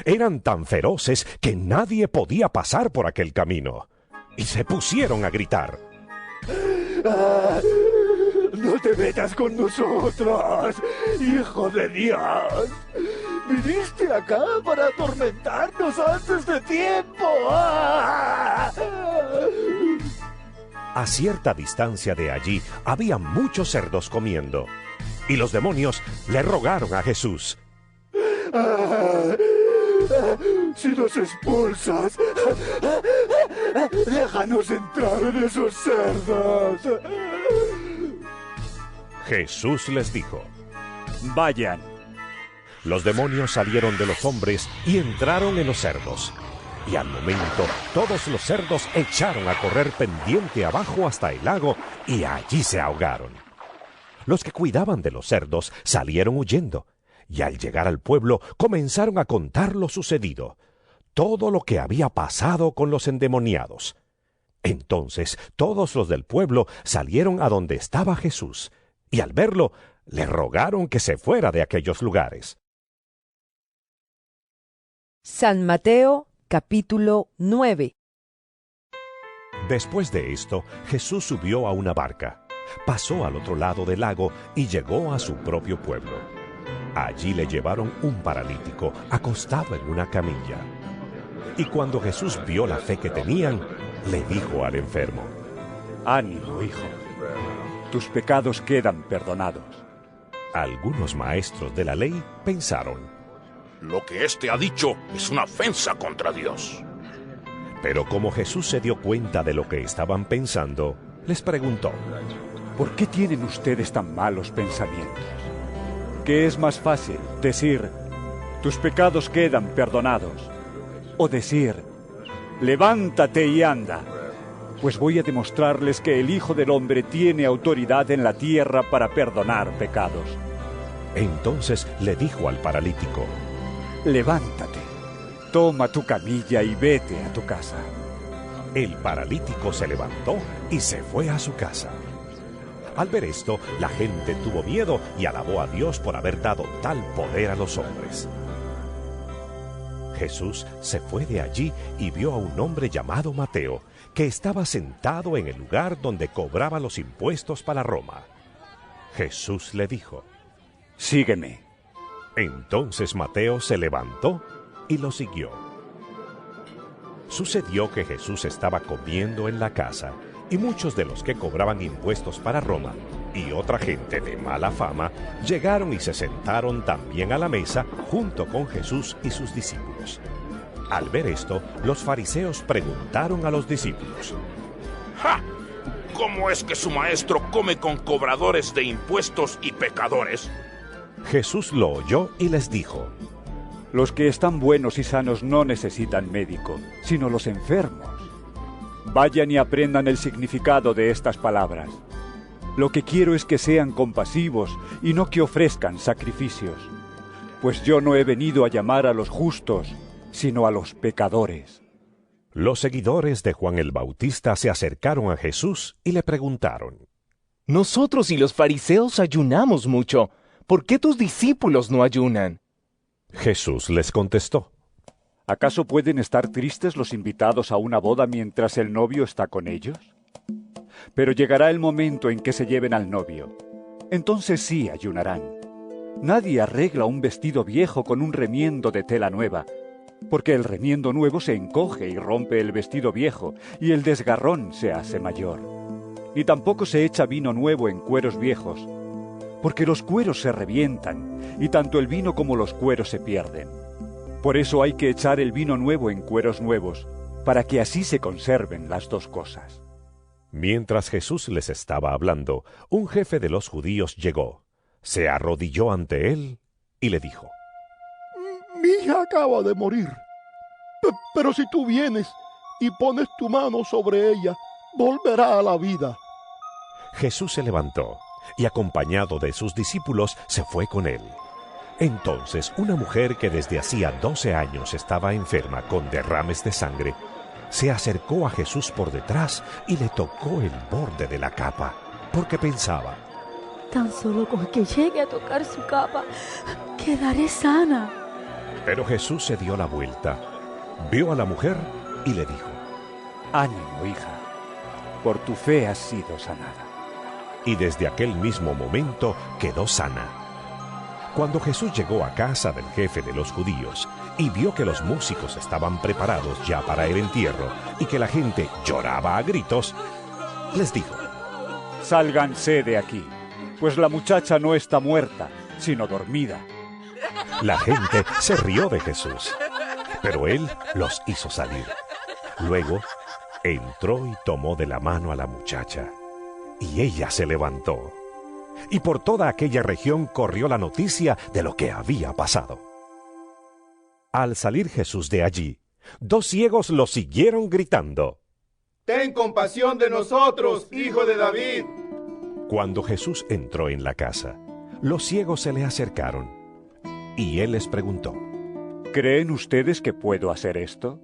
Eran tan feroces que nadie podía pasar por aquel camino, y se pusieron a gritar: ¡No te metas con nosotros, Hijo de Dios! ¡Viniste acá para atormentarnos antes de tiempo! A cierta distancia de allí había muchos cerdos comiendo, y los demonios le rogaron a Jesús: Si nos expulsas, déjanos entrar en esos cerdos. Jesús les dijo: Vayan. Los demonios salieron de los hombres y entraron en los cerdos. Y al momento, todos los cerdos echaron a correr pendiente abajo hasta el lago, y allí se ahogaron. Los que cuidaban de los cerdos salieron huyendo, y al llegar al pueblo comenzaron a contar lo sucedido, todo lo que había pasado con los endemoniados. Entonces todos los del pueblo salieron a donde estaba Jesús, y al verlo, le rogaron que se fuera de aquellos lugares. San Mateo, capítulo 9. Después de esto, Jesús subió a una barca, pasó al otro lado del lago y llegó a su propio pueblo. Allí le llevaron un paralítico acostado en una camilla. Y cuando Jesús vio la fe que tenían, le dijo al enfermo: Ánimo, hijo, tus pecados quedan perdonados. Algunos maestros de la ley pensaron: Lo que éste ha dicho es una ofensa contra Dios. Pero como Jesús se dio cuenta de lo que estaban pensando, les preguntó: ¿Por qué tienen ustedes tan malos pensamientos? ¿Qué es más fácil, decir, tus pecados quedan perdonados, o decir, levántate y anda? Pues voy a demostrarles que el Hijo del Hombre tiene autoridad en la tierra para perdonar pecados. Entonces le dijo al paralítico: Levántate, toma tu camilla y vete a tu casa. El paralítico se levantó y se fue a su casa. Al ver esto, la gente tuvo miedo y alabó a Dios por haber dado tal poder a los hombres. Jesús se fue de allí y vio a un hombre llamado Mateo, que estaba sentado en el lugar donde cobraba los impuestos para Roma. Jesús le dijo: Sígueme. Entonces Mateo se levantó y lo siguió. Sucedió que Jesús estaba comiendo en la casa, y muchos de los que cobraban impuestos para Roma y otra gente de mala fama llegaron y se sentaron también a la mesa junto con Jesús y sus discípulos. Al ver esto, los fariseos preguntaron a los discípulos: ¡Ja! ¿Cómo es que su maestro come con cobradores de impuestos y pecadores? Jesús lo oyó y les dijo: Los que están buenos y sanos no necesitan médico, sino los enfermos. Vayan y aprendan el significado de estas palabras. Lo que quiero es que sean compasivos y no que ofrezcan sacrificios, pues yo no he venido a llamar a los justos, sino a los pecadores. Los seguidores de Juan el Bautista se acercaron a Jesús y le preguntaron: Nosotros y los fariseos ayunamos mucho. ¿Por qué tus discípulos no ayunan? Jesús les contestó: ¿Acaso pueden estar tristes los invitados a una boda mientras el novio está con ellos? Pero llegará el momento en que se lleven al novio. Entonces sí ayunarán. Nadie arregla un vestido viejo con un remiendo de tela nueva, porque el remiendo nuevo se encoge y rompe el vestido viejo, y el desgarrón se hace mayor. Ni tampoco se echa vino nuevo en cueros viejos, porque los cueros se revientan, y tanto el vino como los cueros se pierden. Por eso hay que echar el vino nuevo en cueros nuevos, para que así se conserven las dos cosas. Mientras Jesús les estaba hablando, un jefe de los judíos llegó, se arrodilló ante él y le dijo: Mi hija acaba de morir, pero si tú vienes y pones tu mano sobre ella, volverá a la vida. Jesús se levantó y, acompañado de sus discípulos, se fue con él. Entonces una mujer que desde hacía 12 años estaba enferma con derrames de sangre, se acercó a Jesús por detrás y le tocó el borde de la capa, porque pensaba: Tan solo con que llegue a tocar su capa, quedaré sana. Pero Jesús se dio la vuelta, vio a la mujer y le dijo: Ánimo, hija, por tu fe has sido sanada. Y desde aquel mismo momento quedó sana. Cuando Jesús llegó a casa del jefe de los judíos y vio que los músicos estaban preparados ya para el entierro y que la gente lloraba a gritos, les dijo: Sálganse de aquí, pues la muchacha no está muerta, sino dormida. La gente se rió de Jesús, pero él los hizo salir. Luego entró y tomó de la mano a la muchacha, y ella se levantó. Y por toda aquella región corrió la noticia de lo que había pasado. Al salir Jesús de allí, 2 ciegos lo siguieron gritando: ¡Ten compasión de nosotros, hijo de David! Cuando Jesús entró en la casa, los ciegos se le acercaron, y él les preguntó: ¿Creen ustedes que puedo hacer esto?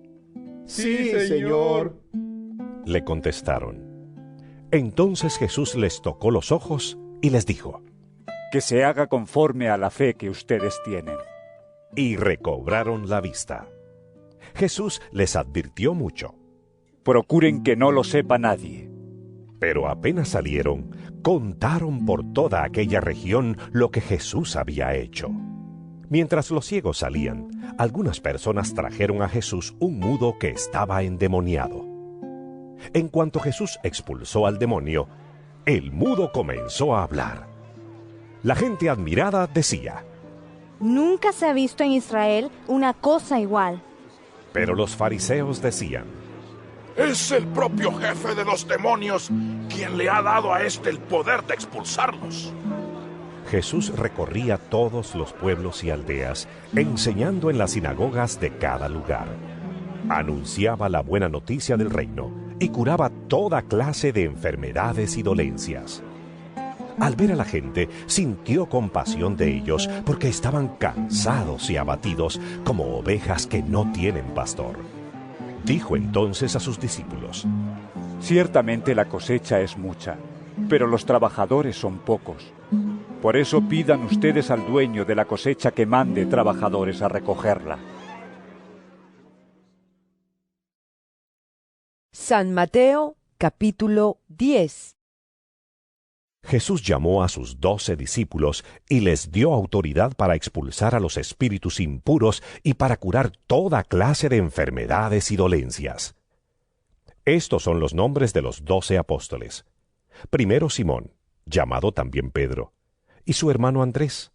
Sí, Señor, le contestaron. Entonces Jesús les tocó los ojos y les dijo: Que se haga conforme a la fe que ustedes tienen. Y recobraron la vista. Jesús les advirtió mucho: Procuren que no lo sepa nadie. Pero apenas salieron, contaron por toda aquella región lo que Jesús había hecho. Mientras los ciegos salían, algunas personas trajeron a Jesús un mudo que estaba endemoniado. En cuanto Jesús expulsó al demonio, el mudo comenzó a hablar. La gente admirada decía: Nunca se ha visto en Israel una cosa igual. Pero los fariseos decían: Es el propio jefe de los demonios quien le ha dado a éste el poder de expulsarlos. Jesús recorría todos los pueblos y aldeas, enseñando en las sinagogas de cada lugar. Anunciaba la buena noticia del reino y curaba toda clase de enfermedades y dolencias. Al ver a la gente, sintió compasión de ellos porque estaban cansados y abatidos como ovejas que no tienen pastor. Dijo entonces a sus discípulos: Ciertamente la cosecha es mucha, pero los trabajadores son pocos. Por eso pidan ustedes al dueño de la cosecha que mande trabajadores a recogerla. San Mateo, capítulo 10. Jesús llamó a sus 12 discípulos y les dio autoridad para expulsar a los espíritus impuros y para curar toda clase de enfermedades y dolencias. Estos son los nombres de los 12 apóstoles. Primero Simón, llamado también Pedro, y su hermano Andrés,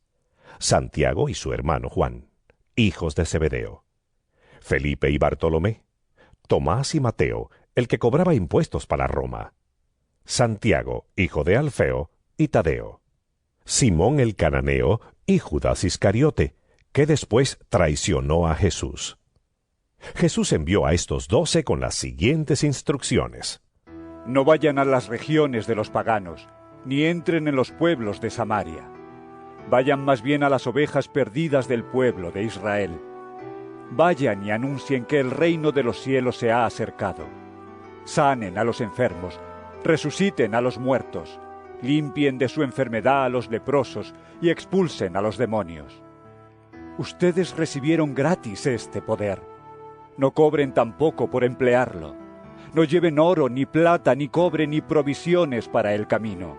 Santiago y su hermano Juan, hijos de Zebedeo, Felipe y Bartolomé, Tomás y Mateo, el que cobraba impuestos para Roma, Santiago, hijo de Alfeo, y Tadeo, Simón el cananeo y Judas Iscariote, que después traicionó a Jesús. Jesús envió a estos 12 con las siguientes instrucciones. No vayan a las regiones de los paganos, ni entren en los pueblos de Samaria. Vayan más bien a las ovejas perdidas del pueblo de Israel. Vayan y anuncien que el reino de los cielos se ha acercado. Sanen a los enfermos, resuciten a los muertos, limpien de su enfermedad a los leprosos y expulsen a los demonios. Ustedes recibieron gratis este poder. No cobren tampoco por emplearlo. No lleven oro, ni plata, ni cobre, ni provisiones para el camino.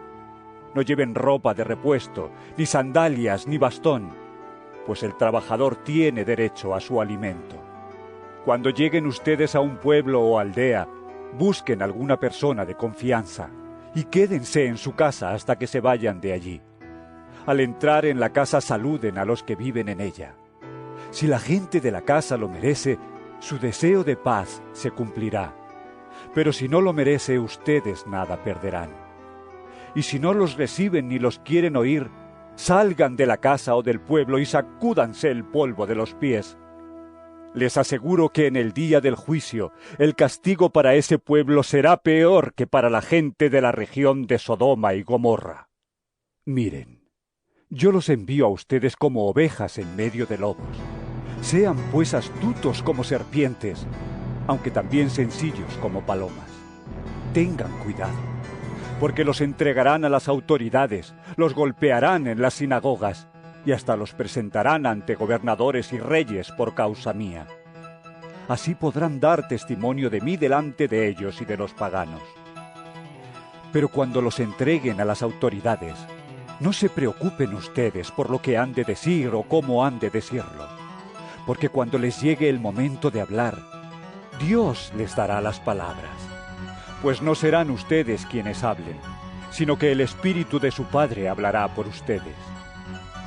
No lleven ropa de repuesto, ni sandalias, ni bastón, pues el trabajador tiene derecho a su alimento. Cuando lleguen ustedes a un pueblo o aldea, busquen alguna persona de confianza y quédense en su casa hasta que se vayan de allí. Al entrar en la casa saluden a los que viven en ella. Si la gente de la casa lo merece, su deseo de paz se cumplirá. Pero si no lo merece, ustedes nada perderán. Y si no los reciben ni los quieren oír, salgan de la casa o del pueblo y sacúdanse el polvo de los pies. Les aseguro que en el día del juicio, el castigo para ese pueblo será peor que para la gente de la región de Sodoma y Gomorra. Miren, yo los envío a ustedes como ovejas en medio de lobos. Sean pues astutos como serpientes, aunque también sencillos como palomas. Tengan cuidado, porque los entregarán a las autoridades, los golpearán en las sinagogas y hasta los presentarán ante gobernadores y reyes por causa mía. Así podrán dar testimonio de mí delante de ellos y de los paganos. Pero cuando los entreguen a las autoridades, no se preocupen ustedes por lo que han de decir o cómo han de decirlo, porque cuando les llegue el momento de hablar, Dios les dará las palabras. Pues no serán ustedes quienes hablen, sino que el Espíritu de su Padre hablará por ustedes.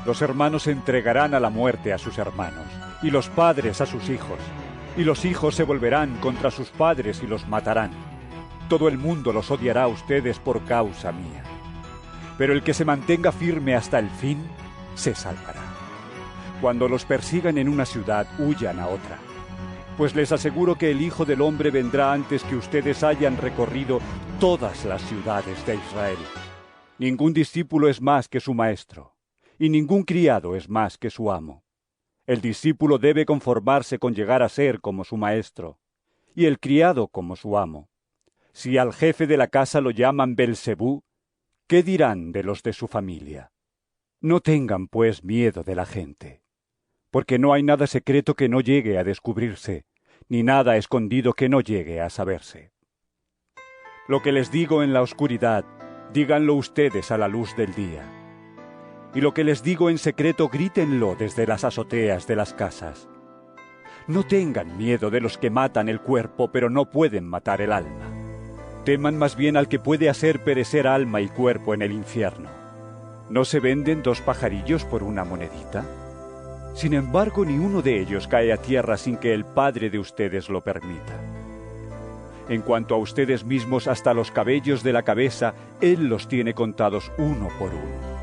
Los hermanos entregarán a la muerte a sus hermanos, y los padres a sus hijos, y los hijos se volverán contra sus padres y los matarán. Todo el mundo los odiará a ustedes por causa mía. Pero el que se mantenga firme hasta el fin, se salvará. Cuando los persigan en una ciudad, huyan a otra. Pues les aseguro que el Hijo del Hombre vendrá antes que ustedes hayan recorrido todas las ciudades de Israel. Ningún discípulo es más que su maestro, y ningún criado es más que su amo. El discípulo debe conformarse con llegar a ser como su maestro, y el criado como su amo. Si al jefe de la casa lo llaman Belcebú, ¿qué dirán de los de su familia? No tengan, pues, miedo de la gente, porque no hay nada secreto que no llegue a descubrirse, ni nada escondido que no llegue a saberse. Lo que les digo en la oscuridad, díganlo ustedes a la luz del día. Y lo que les digo en secreto, grítenlo desde las azoteas de las casas. No tengan miedo de los que matan el cuerpo, pero no pueden matar el alma. Teman más bien al que puede hacer perecer alma y cuerpo en el infierno. ¿No se venden 2 pajarillos por una monedita? Sin embargo, ni uno de ellos cae a tierra sin que el Padre de ustedes lo permita. En cuanto a ustedes mismos, hasta los cabellos de la cabeza, Él los tiene contados uno por uno.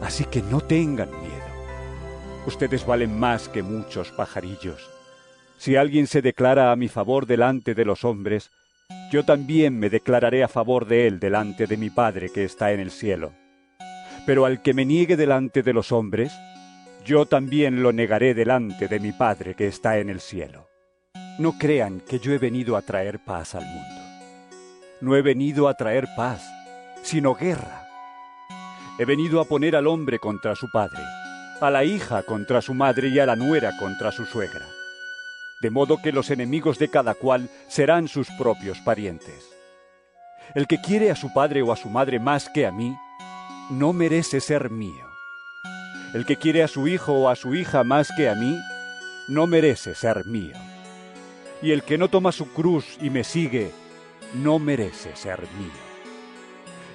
Así que no tengan miedo. Ustedes valen más que muchos pajarillos. Si alguien se declara a mi favor delante de los hombres, yo también me declararé a favor de él delante de mi Padre que está en el cielo. Pero al que me niegue delante de los hombres, yo también lo negaré delante de mi Padre que está en el cielo. No crean que yo he venido a traer paz al mundo. No he venido a traer paz, sino guerra. He venido a poner al hombre contra su padre, a la hija contra su madre y a la nuera contra su suegra. De modo que los enemigos de cada cual serán sus propios parientes. El que quiere a su padre o a su madre más que a mí, no merece ser mío. El que quiere a su hijo o a su hija más que a mí, no merece ser mío. Y el que no toma su cruz y me sigue, no merece ser mío.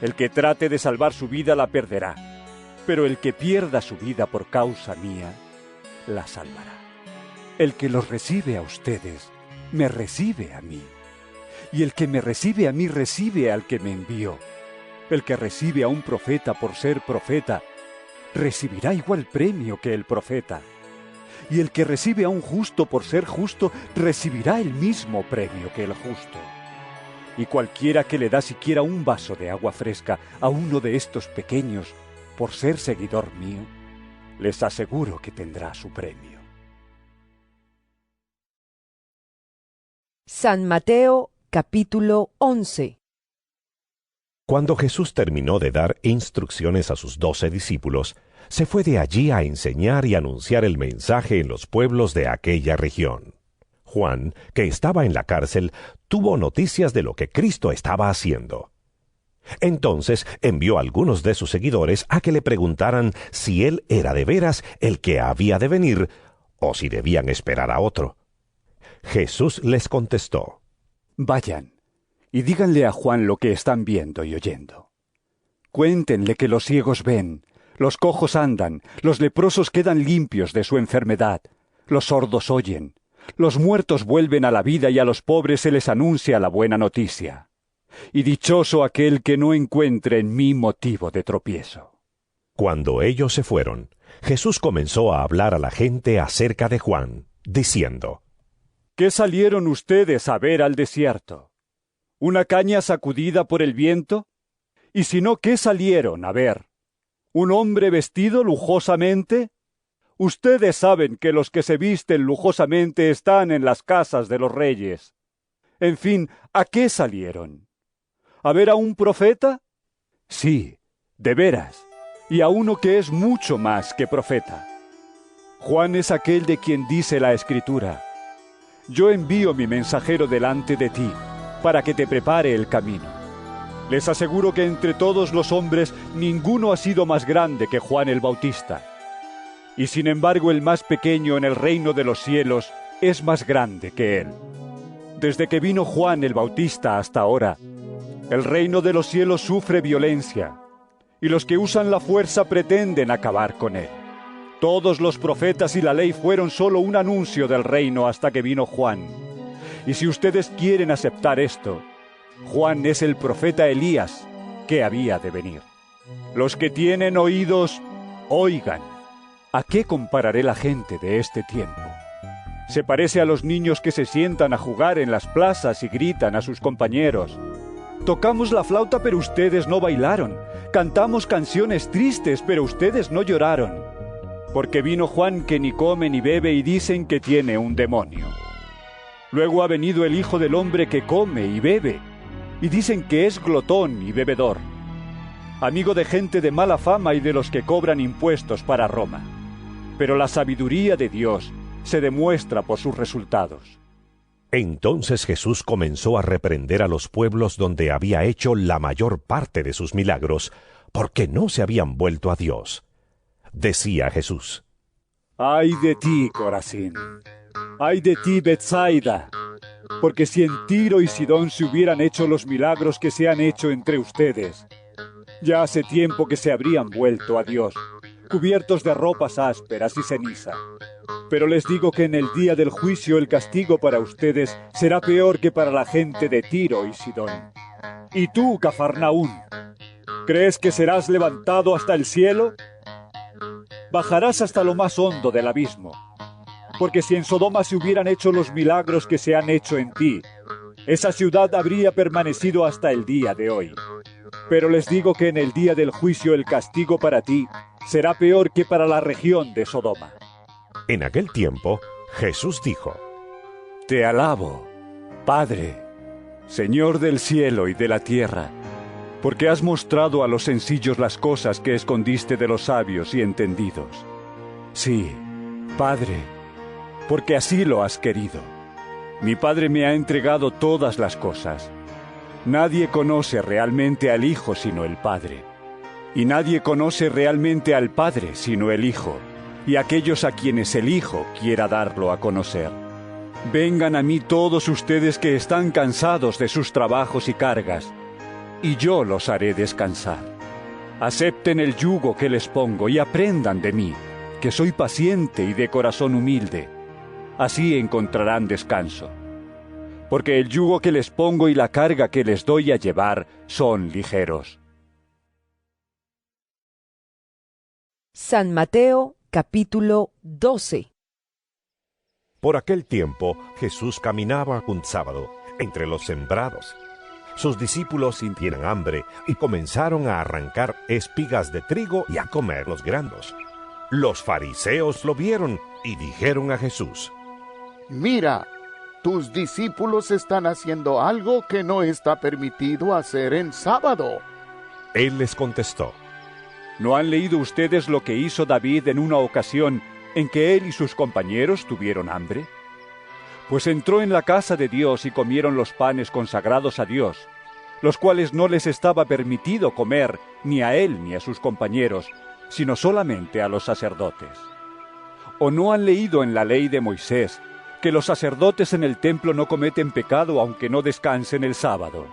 El que trate de salvar su vida la perderá, pero el que pierda su vida por causa mía, la salvará. El que los recibe a ustedes, me recibe a mí. Y el que me recibe a mí, recibe al que me envió. El que recibe a un profeta por ser profeta, recibirá igual premio que el profeta. Y el que recibe a un justo por ser justo, recibirá el mismo premio que el justo. Y cualquiera que le da siquiera un vaso de agua fresca a uno de estos pequeños, por ser seguidor mío, les aseguro que tendrá su premio. San Mateo, capítulo 11. Cuando Jesús terminó de dar instrucciones a sus 12 discípulos, se fue de allí a enseñar y anunciar el mensaje en los pueblos de aquella región. Juan, que estaba en la cárcel, tuvo noticias de lo que Cristo estaba haciendo. Entonces envió a algunos de sus seguidores a que le preguntaran si él era de veras el que había de venir, o si debían esperar a otro. Jesús les contestó: Vayan y díganle a Juan lo que están viendo y oyendo. Cuéntenle que los ciegos ven, los cojos andan, los leprosos quedan limpios de su enfermedad, los sordos oyen, los muertos vuelven a la vida y a los pobres se les anuncia la buena noticia. Y dichoso aquel que no encuentre en mí motivo de tropiezo. Cuando ellos se fueron, Jesús comenzó a hablar a la gente acerca de Juan, diciendo: ¿Qué salieron ustedes a ver al desierto? ¿Una caña sacudida por el viento? Y si no, ¿qué salieron a ver? ¿Un hombre vestido lujosamente? Ustedes saben que los que se visten lujosamente están en las casas de los reyes. En fin, ¿a qué salieron? ¿A ver a un profeta? Sí, de veras, y a uno que es mucho más que profeta. Juan es aquel de quien dice la Escritura: Yo envío mi mensajero delante de ti, para que te prepare el camino. Les aseguro que entre todos los hombres ninguno ha sido más grande que Juan el Bautista. Y sin embargo el más pequeño en el reino de los cielos es más grande que él. Desde que vino Juan el Bautista hasta ahora, el reino de los cielos sufre violencia, y los que usan la fuerza pretenden acabar con él. Todos los profetas y la ley fueron solo un anuncio del reino hasta que vino Juan. Y si ustedes quieren aceptar esto, Juan es el profeta Elías que había de venir. Los que tienen oídos, oigan. ¿A qué compararé la gente de este tiempo? Se parece a los niños que se sientan a jugar en las plazas y gritan a sus compañeros: Tocamos la flauta, pero ustedes no bailaron. Cantamos canciones tristes, pero ustedes no lloraron. Porque vino Juan que ni come ni bebe y dicen que tiene un demonio. Luego ha venido el Hijo del Hombre que come y bebe, y dicen que es glotón y bebedor, amigo de gente de mala fama y de los que cobran impuestos para Roma. Pero la sabiduría de Dios se demuestra por sus resultados. Entonces Jesús comenzó a reprender a los pueblos donde había hecho la mayor parte de sus milagros, porque no se habían vuelto a Dios. Decía Jesús: ¡Ay de ti, Corazín! ¡Ay de ti, Betsaida! Porque si en Tiro y Sidón se hubieran hecho los milagros que se han hecho entre ustedes, ya hace tiempo que se habrían vuelto a Dios, cubiertos de ropas ásperas y ceniza. Pero les digo que en el día del juicio el castigo para ustedes será peor que para la gente de Tiro y Sidón. ¿Y tú, Cafarnaún, crees que serás levantado hasta el cielo? Bajarás hasta lo más hondo del abismo. Porque si en Sodoma se hubieran hecho los milagros que se han hecho en ti, esa ciudad habría permanecido hasta el día de hoy. Pero les digo que en el día del juicio el castigo para ti será peor que para la región de Sodoma. En aquel tiempo, Jesús dijo: Te alabo, Padre, Señor del cielo y de la tierra, porque has mostrado a los sencillos las cosas que escondiste de los sabios y entendidos. Sí, Padre, porque así lo has querido. Mi Padre me ha entregado todas las cosas. Nadie conoce realmente al Hijo sino el Padre, y nadie conoce realmente al Padre sino el Hijo, y aquellos a quienes el Hijo quiera darlo a conocer. Vengan a mí todos ustedes que están cansados de sus trabajos y cargas, y yo los haré descansar. Acepten el yugo que les pongo y aprendan de mí, que soy paciente y de corazón humilde. Así encontrarán descanso. Porque el yugo que les pongo y la carga que les doy a llevar son ligeros. San Mateo, capítulo 12. Por aquel tiempo Jesús caminaba un sábado entre los sembrados. Sus discípulos sintieron hambre y comenzaron a arrancar espigas de trigo y a comer los granos. Los fariseos lo vieron y dijeron a Jesús: Mira, tus discípulos están haciendo algo que no está permitido hacer en sábado. Él les contestó: ¿No han leído ustedes lo que hizo David en una ocasión en que él y sus compañeros tuvieron hambre? Pues entró en la casa de Dios y comieron los panes consagrados a Dios, los cuales no les estaba permitido comer ni a él ni a sus compañeros, sino solamente a los sacerdotes. ¿O no han leído en la ley de Moisés que los sacerdotes en el templo no cometen pecado aunque no descansen el sábado?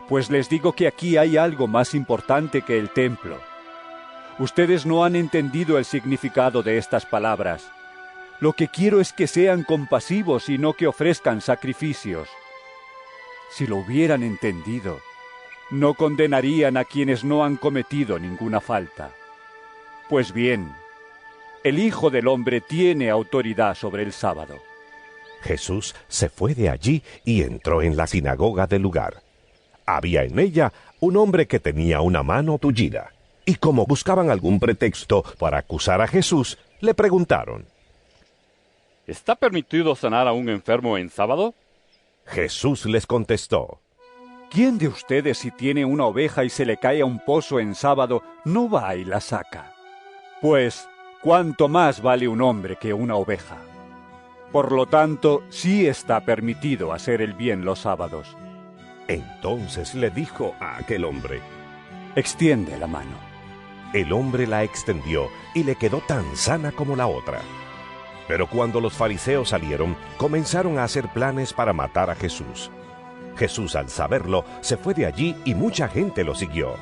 Pues les digo que aquí hay algo más importante que el templo. Ustedes no han entendido el significado de estas palabras. Lo que quiero es que sean compasivos y no que ofrezcan sacrificios. Si lo hubieran entendido, no condenarían a quienes no han cometido ninguna falta. Pues bien, el Hijo del Hombre tiene autoridad sobre el sábado. Jesús se fue de allí y entró en la sinagoga del lugar. Había en ella un hombre que tenía una mano tullida, y como buscaban algún pretexto para acusar a Jesús, le preguntaron: ¿Está permitido sanar a un enfermo en sábado? Jesús les contestó: ¿Quién de ustedes, si tiene una oveja y se le cae a un pozo en sábado, no va y la saca? Pues, ¿cuánto más vale un hombre que una oveja? Por lo tanto, sí está permitido hacer el bien los sábados. Entonces le dijo a aquel hombre: extiende la mano. El hombre la extendió y le quedó tan sana como la otra. Pero cuando los fariseos salieron, comenzaron a hacer planes para matar a Jesús. Jesús, al saberlo, se fue de allí y mucha gente lo siguió.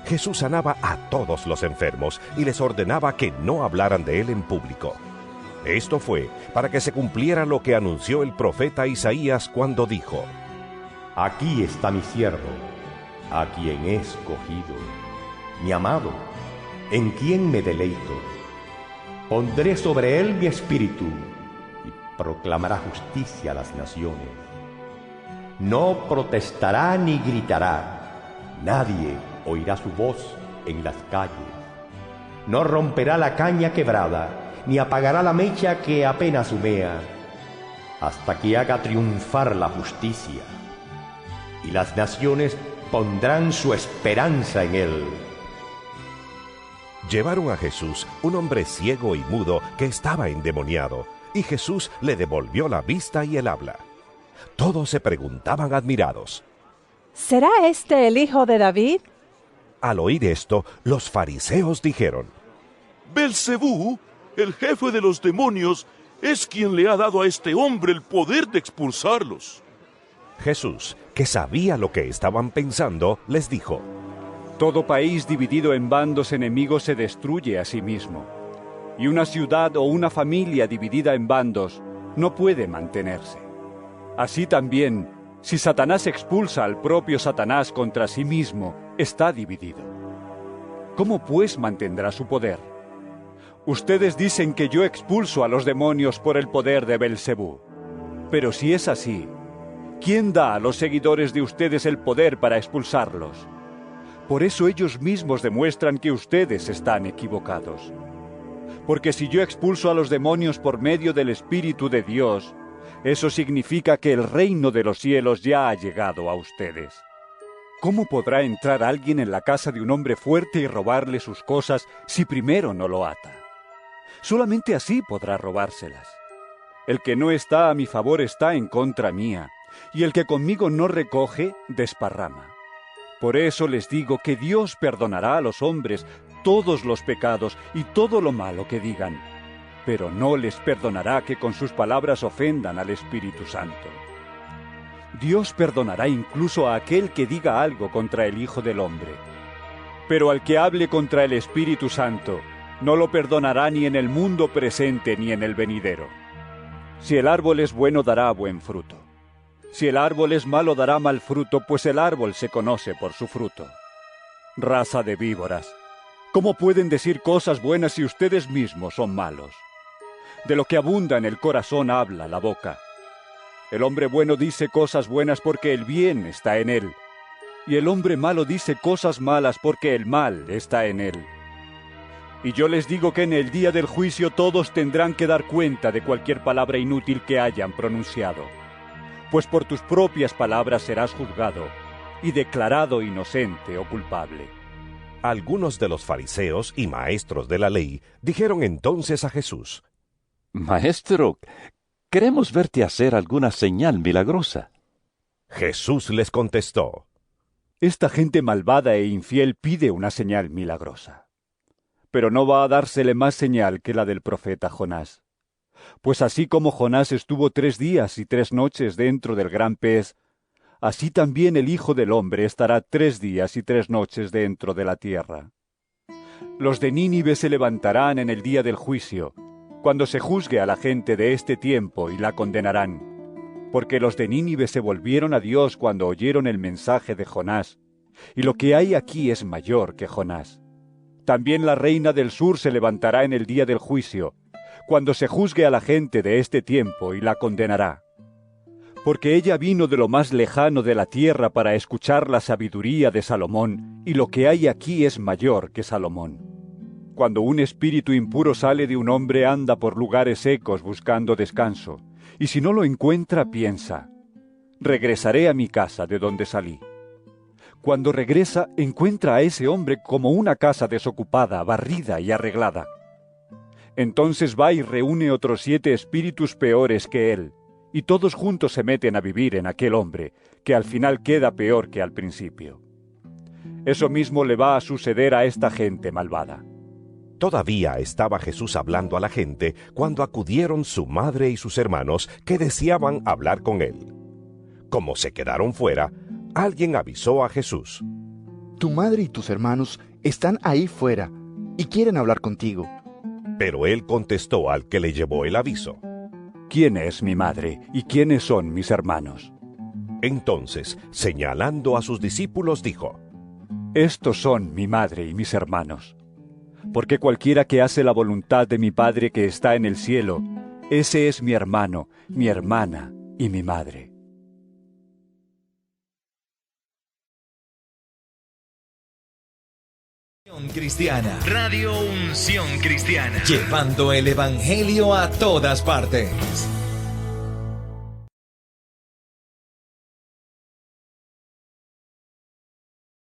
Jesús sanaba a todos los enfermos y les ordenaba que no hablaran de él en público. Esto fue para que se cumpliera lo que anunció el profeta Isaías cuando dijo: Aquí está mi siervo, a quien he escogido, mi amado, en quien me deleito. Pondré sobre él mi espíritu y proclamará justicia a las naciones. No protestará ni gritará, nadie oirá su voz en las calles. No romperá la caña quebrada, ni apagará la mecha que apenas humea, hasta que haga triunfar la justicia. Y las naciones pondrán su esperanza en él. Llevaron a Jesús un hombre ciego y mudo que estaba endemoniado, y Jesús le devolvió la vista y el habla. Todos se preguntaban admirados: ¿será este el hijo de David? Al oír esto, los fariseos dijeron: Belcebú, el jefe de los demonios, es quien le ha dado a este hombre el poder de expulsarlos. Jesús, que sabía lo que estaban pensando, les dijo: todo país dividido en bandos enemigos se destruye a sí mismo, y una ciudad o una familia dividida en bandos no puede mantenerse. Así también, si Satanás expulsa al propio Satanás contra sí mismo, está dividido. ¿Cómo pues mantendrá su poder? Ustedes dicen que yo expulso a los demonios por el poder de Belcebú. Pero si es así, ¿quién da a los seguidores de ustedes el poder para expulsarlos? Por eso ellos mismos demuestran que ustedes están equivocados. Porque si yo expulso a los demonios por medio del Espíritu de Dios, eso significa que el reino de los cielos ya ha llegado a ustedes. ¿Cómo podrá entrar alguien en la casa de un hombre fuerte y robarle sus cosas si primero no lo ata? Solamente así podrá robárselas. El que no está a mi favor está en contra mía, y el que conmigo no recoge, desparrama. Por eso les digo que Dios perdonará a los hombres todos los pecados y todo lo malo que digan, pero no les perdonará que con sus palabras ofendan al Espíritu Santo. Dios perdonará incluso a aquel que diga algo contra el Hijo del Hombre. Pero al que hable contra el Espíritu Santo, no lo perdonará ni en el mundo presente ni en el venidero. Si el árbol es bueno, dará buen fruto. Si el árbol es malo, dará mal fruto, pues el árbol se conoce por su fruto. Raza de víboras, ¿cómo pueden decir cosas buenas si ustedes mismos son malos? De lo que abunda en el corazón habla la boca. El hombre bueno dice cosas buenas porque el bien está en él, y el hombre malo dice cosas malas porque el mal está en él. Y yo les digo que en el día del juicio todos tendrán que dar cuenta de cualquier palabra inútil que hayan pronunciado. Pues por tus propias palabras serás juzgado y declarado inocente o culpable. Algunos de los fariseos y maestros de la ley dijeron entonces a Jesús: Maestro, queremos verte hacer alguna señal milagrosa. Jesús les contestó: Esta gente malvada e infiel pide una señal milagrosa. Pero no va a dársele más señal que la del profeta Jonás. Pues así como Jonás estuvo 3 días y 3 noches dentro del gran pez, así también el Hijo del Hombre estará 3 días y 3 noches dentro de la tierra. Los de Nínive se levantarán en el día del juicio, cuando se juzgue a la gente de este tiempo, y la condenarán. Porque los de Nínive se volvieron a Dios cuando oyeron el mensaje de Jonás, y lo que hay aquí es mayor que Jonás. También la reina del sur se levantará en el día del juicio, cuando se juzgue a la gente de este tiempo, y la condenará. Porque ella vino de lo más lejano de la tierra para escuchar la sabiduría de Salomón, y lo que hay aquí es mayor que Salomón. Cuando un espíritu impuro sale de un hombre, anda por lugares secos buscando descanso, y si no lo encuentra, piensa: regresaré a mi casa de donde salí. Cuando regresa, encuentra a ese hombre como una casa desocupada, barrida y arreglada. Entonces va y reúne otros 7 espíritus peores que él, y todos juntos se meten a vivir en aquel hombre, que al final queda peor que al principio. Eso mismo le va a suceder a esta gente malvada. Todavía estaba Jesús hablando a la gente cuando acudieron su madre y sus hermanos, que deseaban hablar con él. Como se quedaron fuera, alguien avisó a Jesús: Tu madre y tus hermanos están ahí fuera y quieren hablar contigo. Pero él contestó al que le llevó el aviso: ¿Quién es mi madre y quiénes son mis hermanos? Entonces, señalando a sus discípulos, dijo: Estos son mi madre y mis hermanos. Porque cualquiera que hace la voluntad de mi Padre que está en el cielo, ese es mi hermano, mi hermana y mi madre. Cristiana, Radio Unción Cristiana, llevando el Evangelio a todas partes.